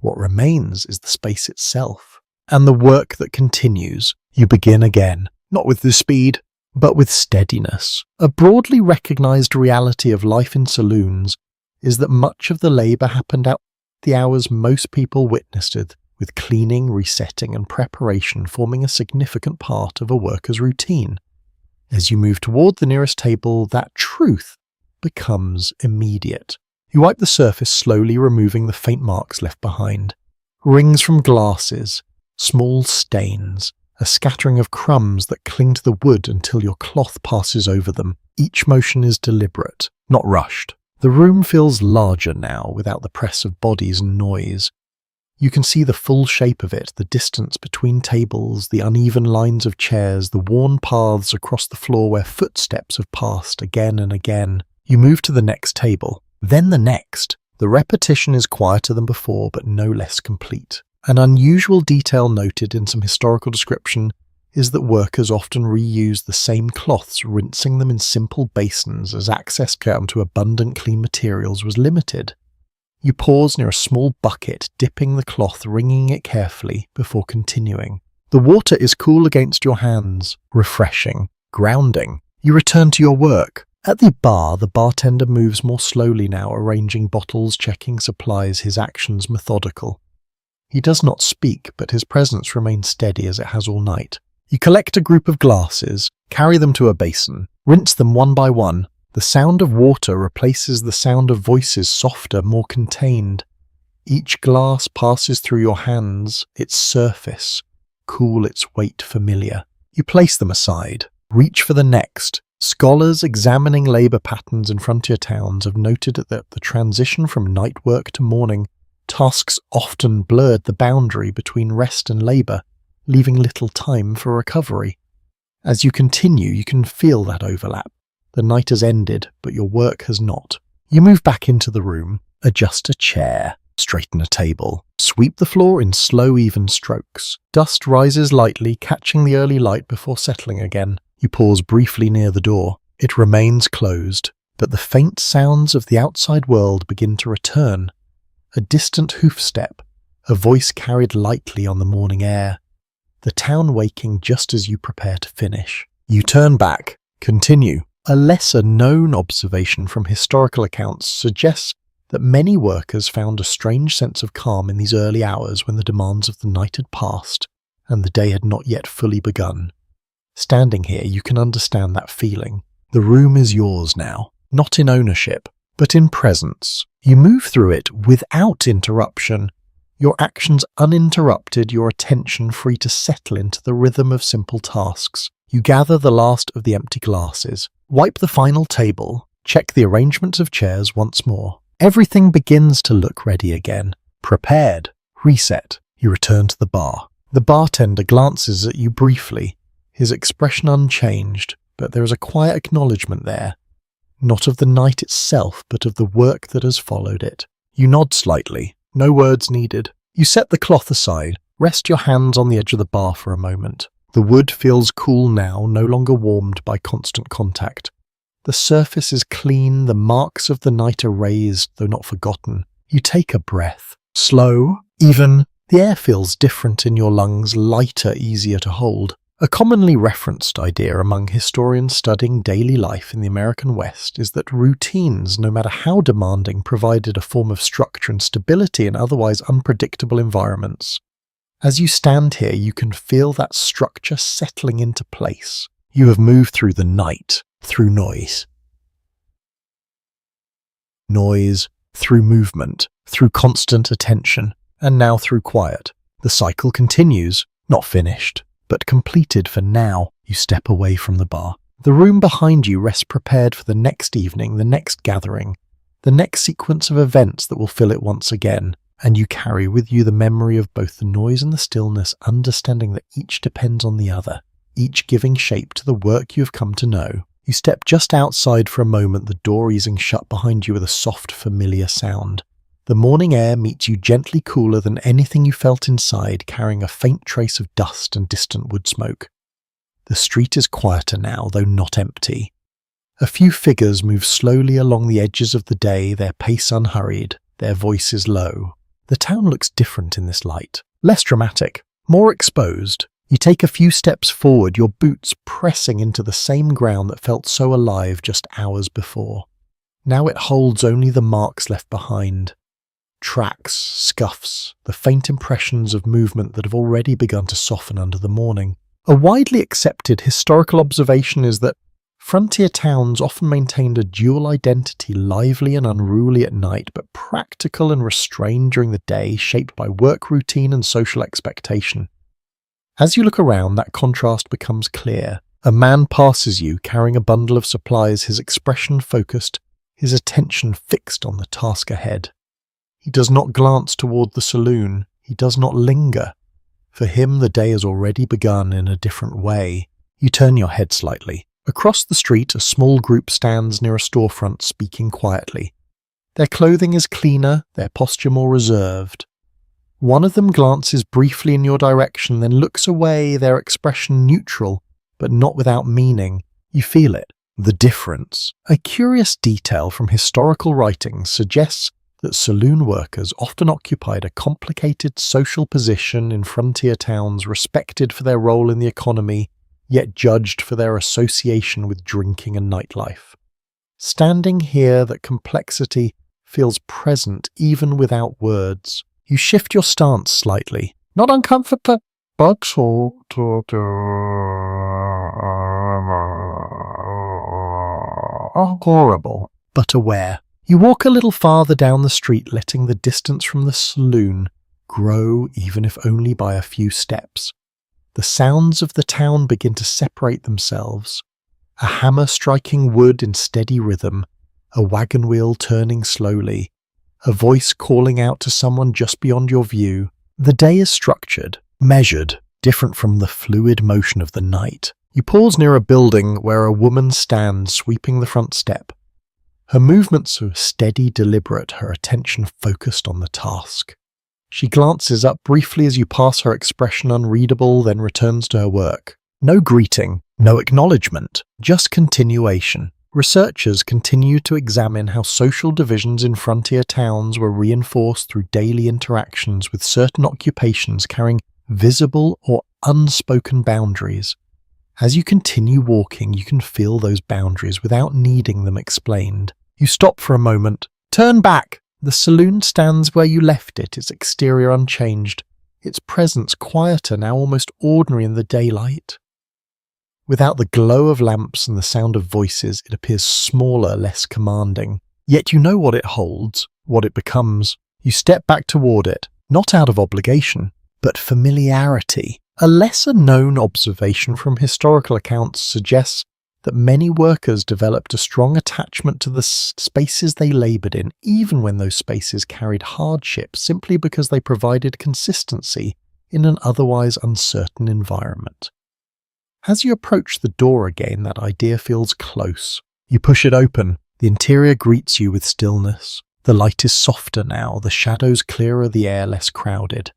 What remains is the space itself, and the work that continues. You begin again, not with the speed, but with steadiness. A broadly recognized reality of life in saloons is that much of the labor happened out the hours most people witnessed it, with cleaning, resetting, and preparation forming a significant part of a worker's routine. As you move toward the nearest table, that truth becomes immediate. You wipe the surface, slowly removing the faint marks left behind. Rings from glasses, small stains, a scattering of crumbs that cling to the wood until your cloth passes over them. Each motion is deliberate, not rushed. The room feels larger now, without the press of bodies and noise. You can see the full shape of it, the distance between tables, the uneven lines of chairs, the worn paths across the floor where footsteps have passed again and again. You move to the next table, then the next. The repetition is quieter than before, but no less complete. An unusual detail noted in some historical description is that workers often reuse the same cloths, rinsing them in simple basins as access to abundant clean materials was limited. You pause near a small bucket, dipping the cloth, wringing it carefully before continuing. The water is cool against your hands, refreshing, grounding. You return to your work. At the bar, the bartender moves more slowly now, arranging bottles, checking supplies, his actions methodical. He does not speak, but his presence remains steady as it has all night. You collect a group of glasses, carry them to a basin, rinse them one by one. The sound of water replaces the sound of voices, softer, more contained. Each glass passes through your hands, its surface, cool, its weight familiar. You place them aside, reach for the next. Scholars examining labour patterns in frontier towns have noted that the transition from night work to morning tasks often blurred the boundary between rest and labour, leaving little time for recovery. As you continue, you can feel that overlap. The night has ended, but your work has not. You move back into the room, adjust a chair, straighten a table, sweep the floor in slow, even strokes. Dust rises lightly, catching the early light before settling again. You pause briefly near the door. It remains closed, but the faint sounds of the outside world begin to return. A distant hoofstep, a voice carried lightly on the morning air. The town waking just as you prepare to finish. You turn back, continue. A lesser-known observation from historical accounts suggests that many workers found a strange sense of calm in these early hours when the demands of the night had passed and the day had not yet fully begun. Standing here, you can understand that feeling. The room is yours now, not in ownership, but in presence. You move through it without interruption, your actions uninterrupted, your attention free to settle into the rhythm of simple tasks. You gather the last of the empty glasses, wipe the final table, check the arrangements of chairs once more. Everything begins to look ready again. Prepared. Reset. You return to the bar. The bartender glances at you briefly, his expression unchanged, but there is a quiet acknowledgement there. Not of the night itself, but of the work that has followed it. You nod slightly. No words needed. You set the cloth aside, rest your hands on the edge of the bar for a moment. The wood feels cool now, no longer warmed by constant contact. The surface is clean, the marks of the night erased, though not forgotten. You take a breath. Slow, even. The air feels different in your lungs, lighter, easier to hold. A commonly referenced idea among historians studying daily life in the American West is that routines, no matter how demanding, provided a form of structure and stability in otherwise unpredictable environments. As you stand here, you can feel that structure settling into place. You have moved through the night, through noise, through movement, through constant attention, and now through quiet. The cycle continues, not finished, but completed for now. You step away from the bar. The room behind you rests prepared for the next evening, the next gathering, the next sequence of events that will fill it once again, and you carry with you the memory of both the noise and the stillness, understanding that each depends on the other, each giving shape to the work you have come to know. You step just outside for a moment, the door easing shut behind you with a soft, familiar sound. The morning air meets you gently, cooler than anything you felt inside, carrying a faint trace of dust and distant wood smoke. The street is quieter now, though not empty. A few figures move slowly along the edges of the day, their pace unhurried, their voices low. The town looks different in this light, less dramatic, more exposed. You take a few steps forward, your boots pressing into the same ground that felt so alive just hours before. Now it holds only the marks left behind. Tracks, scuffs, the faint impressions of movement that have already begun to soften under the morning. A widely accepted historical observation is that frontier towns often maintained a dual identity, lively and unruly at night, but practical and restrained during the day, shaped by work routine and social expectation. As you look around, that contrast becomes clear. A man passes you, carrying a bundle of supplies, his expression focused, his attention fixed on the task ahead. He does not glance toward the saloon. He does not linger. For him, the day has already begun in a different way. You turn your head slightly. Across the street, a small group stands near a storefront, speaking quietly. Their clothing is cleaner, their posture more reserved. One of them glances briefly in your direction, then looks away, their expression neutral, but not without meaning. You feel it, the difference. A curious detail from historical writings suggests that saloon workers often occupied a complicated social position in frontier towns, respected for their role in the economy, yet judged for their association with drinking and nightlife. Standing here, that complexity feels present even without words. You shift your stance slightly, not uncomfortable, but horrible, but aware. You walk a little farther down the street, letting the distance from the saloon grow, even if only by a few steps. The sounds of the town begin to separate themselves. A hammer striking wood in steady rhythm, a wagon wheel turning slowly, a voice calling out to someone just beyond your view. The day is structured, measured, different from the fluid motion of the night. You pause near a building where a woman stands, sweeping the front step. Her movements are steady, deliberate, her attention focused on the task. She glances up briefly as you pass, her expression unreadable, then returns to her work. No greeting, no acknowledgement, just continuation. Researchers continue to examine how social divisions in frontier towns were reinforced through daily interactions with certain occupations carrying visible or unspoken boundaries. As you continue walking, you can feel those boundaries without needing them explained. You stop for a moment. Turn back! The saloon stands where you left it, its exterior unchanged, its presence quieter, now almost ordinary in the daylight. Without the glow of lamps and the sound of voices, it appears smaller, less commanding. Yet you know what it holds, what it becomes. You step back toward it, not out of obligation, but familiarity. A lesser-known observation from historical accounts suggests that many workers developed a strong attachment to the spaces they laboured in, even when those spaces carried hardship, simply because they provided consistency in an otherwise uncertain environment. As you approach the door again, that idea feels close. You push it open. The interior greets you with stillness. The light is softer now, the shadows clearer, the air less crowded.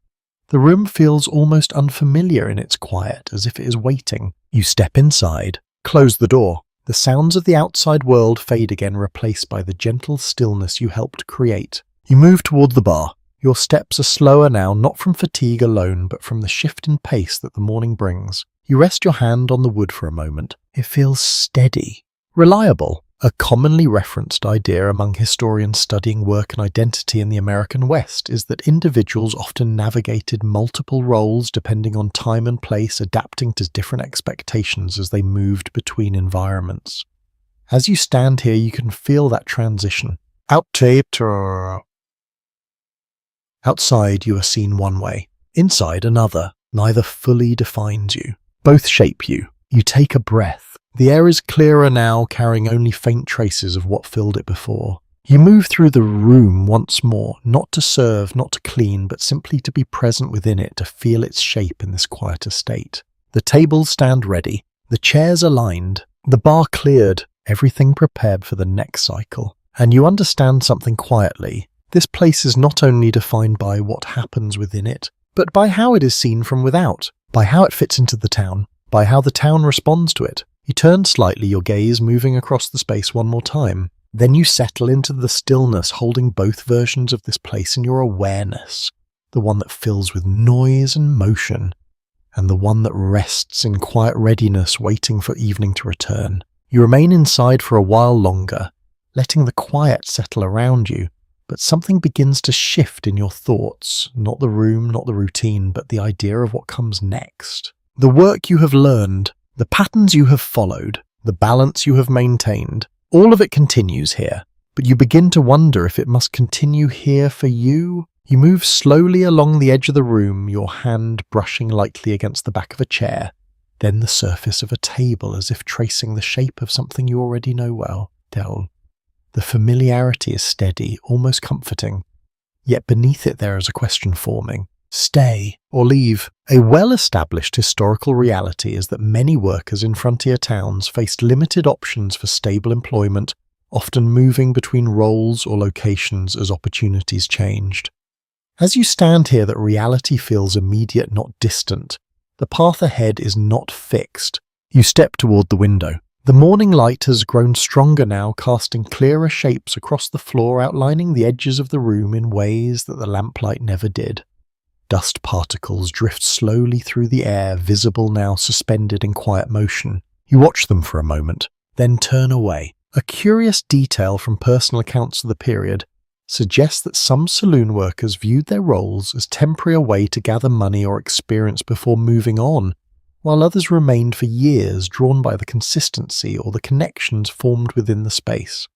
The room feels almost unfamiliar in its quiet, as if it is waiting. You step inside, close the door. The sounds of the outside world fade again, replaced by the gentle stillness you helped create. You move toward the bar. Your steps are slower now, not from fatigue alone, but from the shift in pace that the morning brings. You rest your hand on the wood for a moment. It feels steady, reliable. A commonly referenced idea among historians studying work and identity in the American West is that individuals often navigated multiple roles depending on time and place, adapting to different expectations as they moved between environments. As you stand here, you can feel that transition. Outside, you are seen one way. Inside, another. Neither fully defines you. Both shape you. You take a breath. The air is clearer now, carrying only faint traces of what filled it before. You move through the room once more, not to serve, not to clean, but simply to be present within it, to feel its shape in this quieter state. The tables stand ready, the chairs aligned, the bar cleared, everything prepared for the next cycle. And you understand something quietly. This place is not only defined by what happens within it, but by how it is seen from without, by how it fits into the town, by how the town responds to it. You turn slightly, your gaze moving across the space one more time. Then you settle into the stillness, holding both versions of this place in your awareness, the one that fills with noise and motion, and the one that rests in quiet readiness, waiting for evening to return. You remain inside for a while longer, letting the quiet settle around you, but something begins to shift in your thoughts, not the room, not the routine, but the idea of what comes next. The work you have learned, the patterns you have followed, the balance you have maintained, all of it continues here, but you begin to wonder if it must continue here for you. You move slowly along the edge of the room, your hand brushing lightly against the back of a chair, then the surface of a table as if tracing the shape of something you already know well. The familiarity is steady, almost comforting, yet beneath it there is a question forming. Stay or leave. A well-established historical reality is that many workers in frontier towns faced limited options for stable employment, often moving between roles or locations as opportunities changed. As you stand here, that reality feels immediate, not distant. The path ahead is not fixed. You step toward the window. The morning light has grown stronger now, casting clearer shapes across the floor, outlining the edges of the room in ways that the lamplight never did. Dust particles drift slowly through the air, visible now, suspended in quiet motion. You watch them for a moment, then turn away. A curious detail from personal accounts of the period suggests that some saloon workers viewed their roles as temporary, a way to gather money or experience before moving on, while others remained for years, drawn by the consistency or the connections formed within the space.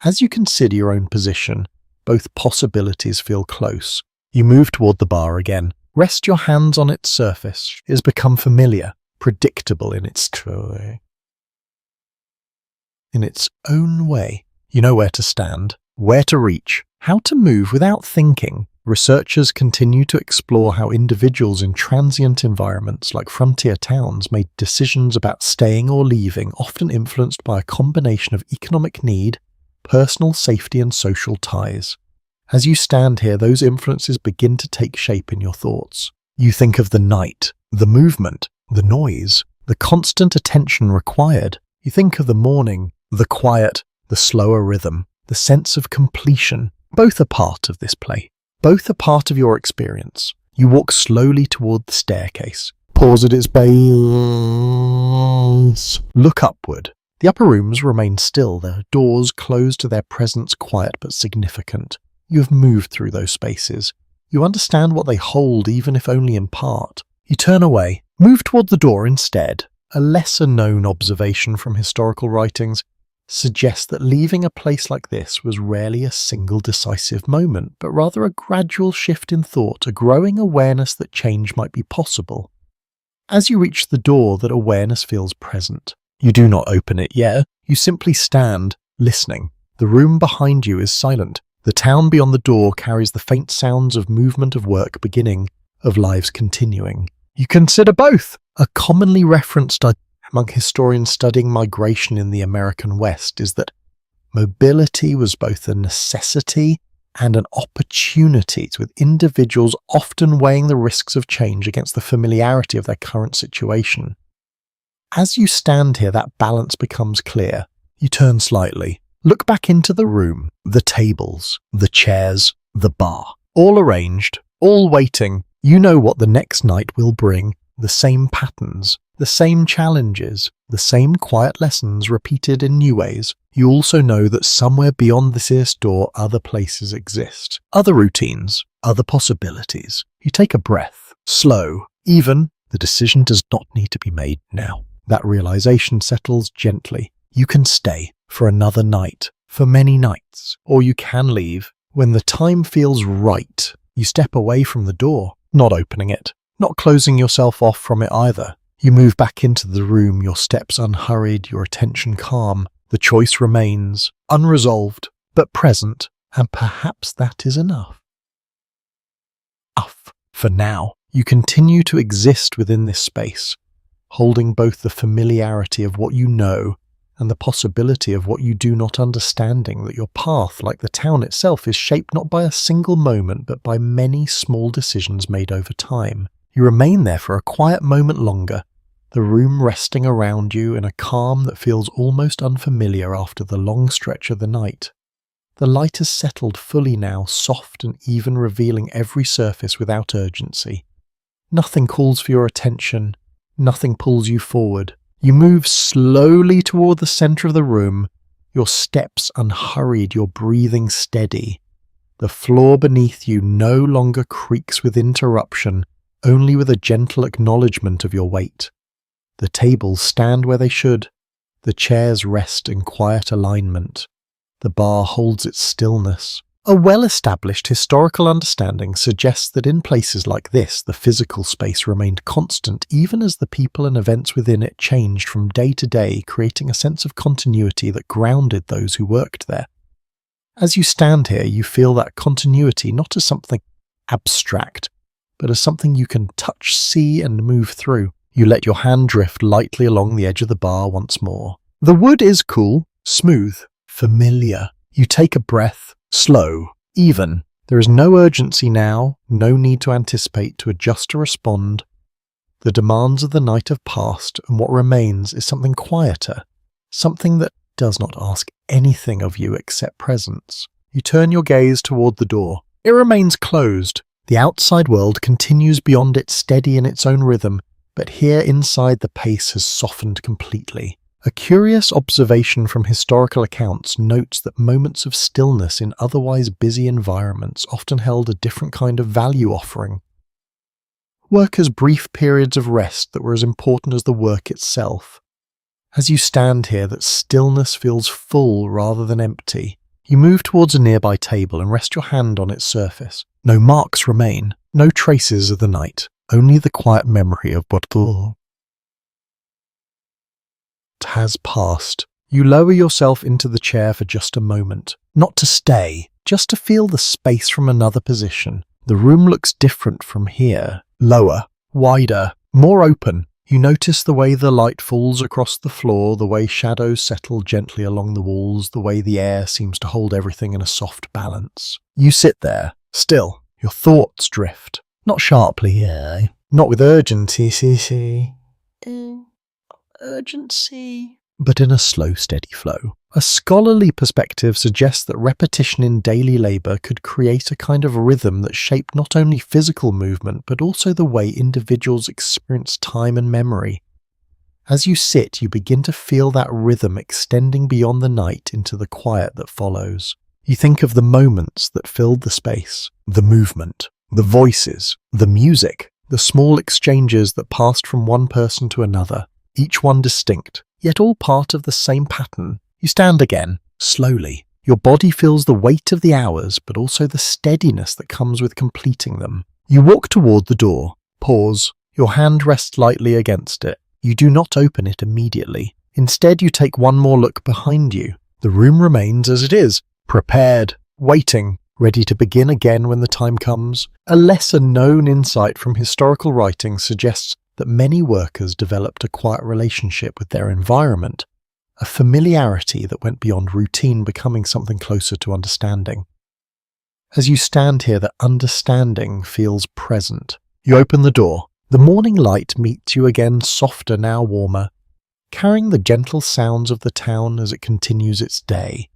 As you consider your own position, both possibilities feel close. You move toward the bar again. Rest your hands on its surface. It has become familiar, predictable in its own way. You know where to stand, where to reach, how to move without thinking. Researchers continue to explore how individuals in transient environments like frontier towns made decisions about staying or leaving, often influenced by a combination of economic need, personal safety, and social ties. As you stand here, those influences begin to take shape in your thoughts. You think of the night, the movement, the noise, the constant attention required. You think of the morning, the quiet, the slower rhythm, the sense of completion. Both are part of this play. Both are part of your experience. You walk slowly toward the staircase. Pause at its base. Look upward. The upper rooms remain still, their doors closed to their presence, quiet but significant. You have moved through those spaces. You understand what they hold, even if only in part. You turn away, move toward the door instead. A lesser-known observation from historical writings suggests that leaving a place like this was rarely a single decisive moment, but rather a gradual shift in thought, a growing awareness that change might be possible. As you reach the door, that awareness feels present. You do not open it yet. You simply stand, listening. The room behind you is silent. The town beyond the door carries the faint sounds of movement, of work beginning, of lives continuing. You consider both. A commonly referenced among historians studying migration in the American West is that mobility was both a necessity and an opportunity, with individuals often weighing the risks of change against the familiarity of their current situation. As you stand here, that balance becomes clear. You turn slightly. Look back into the room, the tables, the chairs, the bar, all arranged, all waiting. You know what the next night will bring, the same patterns, the same challenges, The same quiet lessons repeated in new ways. You also know that somewhere beyond this door other places exist. Other routines, other possibilities. You take a breath, slow, even. The decision does not need to be made now. That realization settles gently. You can stay for another night, for many nights, or you can leave when the time feels right. You step away from the door, not opening it, not closing yourself off from it either. You move back into the room, your steps unhurried, your attention calm. The choice remains, unresolved, but present, and perhaps that is enough. For now, you continue to exist within this space, holding both the familiarity of what you know and the possibility of what you do not, understanding that your path, like the town itself, is shaped not by a single moment but by many small decisions made over time. You remain there for a quiet moment longer, the room resting around you in a calm that feels almost unfamiliar after the long stretch of the night. The light has settled fully now, soft and even, revealing every surface without urgency. Nothing calls for your attention, nothing pulls you forward. You move slowly toward the center of the room, your steps unhurried, your breathing steady. The floor beneath you no longer creaks with interruption, only with a gentle acknowledgement of your weight. The tables stand where they should. The chairs rest in quiet alignment. The bar holds its stillness. A well-established historical understanding suggests that in places like this, the physical space remained constant even as the people and events within it changed from day to day, creating a sense of continuity that grounded those who worked there. As you stand here, you feel that continuity not as something abstract, but as something you can touch, see, and move through. You let your hand drift lightly along the edge of the bar once more. The wood is cool, smooth, familiar. You take a breath, slow, even. There is no urgency now, no need to anticipate, to adjust to respond. The demands of the night have passed, and what remains is something quieter, something that does not ask anything of you except presence. You turn your gaze toward the door. It remains closed. The outside world continues beyond it, steady in its own rhythm, but here inside the pace has softened completely. A curious observation from historical accounts notes that moments of stillness in otherwise busy environments often held a different kind of value offering. Work as brief periods of rest that were as important as the work itself. As you stand here, that stillness feels full rather than empty. You move towards a nearby table and rest your hand on its surface. No marks remain, no traces of the night, only the quiet memory of what has passed. You lower yourself into the chair for just a moment, not to stay, just to feel the space from another position. The room looks different from here, lower, wider, more open. You notice the way the light falls across the floor, the way shadows settle gently along the walls, the way the air seems to hold everything in a soft balance. You sit there, still, your thoughts drift. Not sharply, not with urgency, but in a slow, steady flow. A scholarly perspective suggests that repetition in daily labour could create a kind of rhythm that shaped not only physical movement, but also the way individuals experience time and memory. As you sit, you begin to feel that rhythm extending beyond the night into the quiet that follows. You think of the moments that filled the space, the movement, the voices, the music, the small exchanges that passed from one person to another, each one distinct, yet all part of the same pattern. You stand again, slowly. Your body feels the weight of the hours, but also the steadiness that comes with completing them. You walk toward the door, pause, your hand rests lightly against it. You do not open it immediately. Instead, you take one more look behind you. The room remains as it is, prepared, waiting, ready to begin again when the time comes. A lesser-known insight from historical writing suggests that many workers developed a quiet relationship with their environment, a familiarity that went beyond routine, becoming something closer to understanding. As you stand here, that understanding feels present. You open the door. The morning light meets you again, softer, now warmer, carrying the gentle sounds of the town as it continues its day.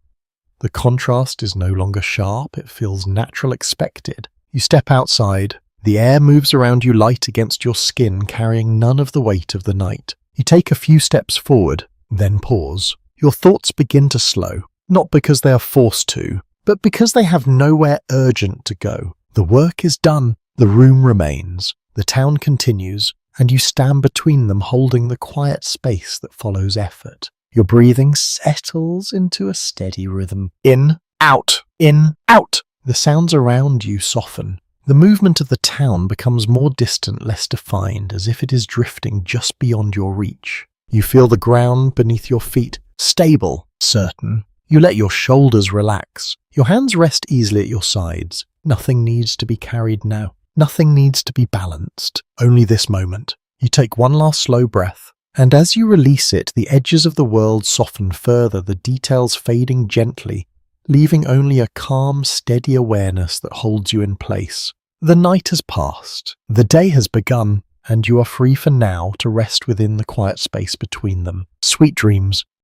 The contrast is no longer sharp, it feels natural, expected. You step outside. The air moves around you, light against your skin, carrying none of the weight of the night. You take a few steps forward, then pause. Your thoughts begin to slow, not because they are forced to, but because they have nowhere urgent to go. The work is done, the room remains, the town continues, and you stand between them holding the quiet space that follows effort. Your breathing settles into a steady rhythm. In, out, in, out. The sounds around you soften. The movement of the town becomes more distant, less defined, as if it is drifting just beyond your reach. You feel the ground beneath your feet, stable, certain. You let your shoulders relax. Your hands rest easily at your sides. Nothing needs to be carried now. Nothing needs to be balanced. Only this moment. You take one last slow breath, and as you release it, the edges of the world soften further, the details fading gently, leaving only a calm, steady awareness that holds you in place. The night has passed. The day has begun, and you are free for now to rest within the quiet space between them. Sweet dreams.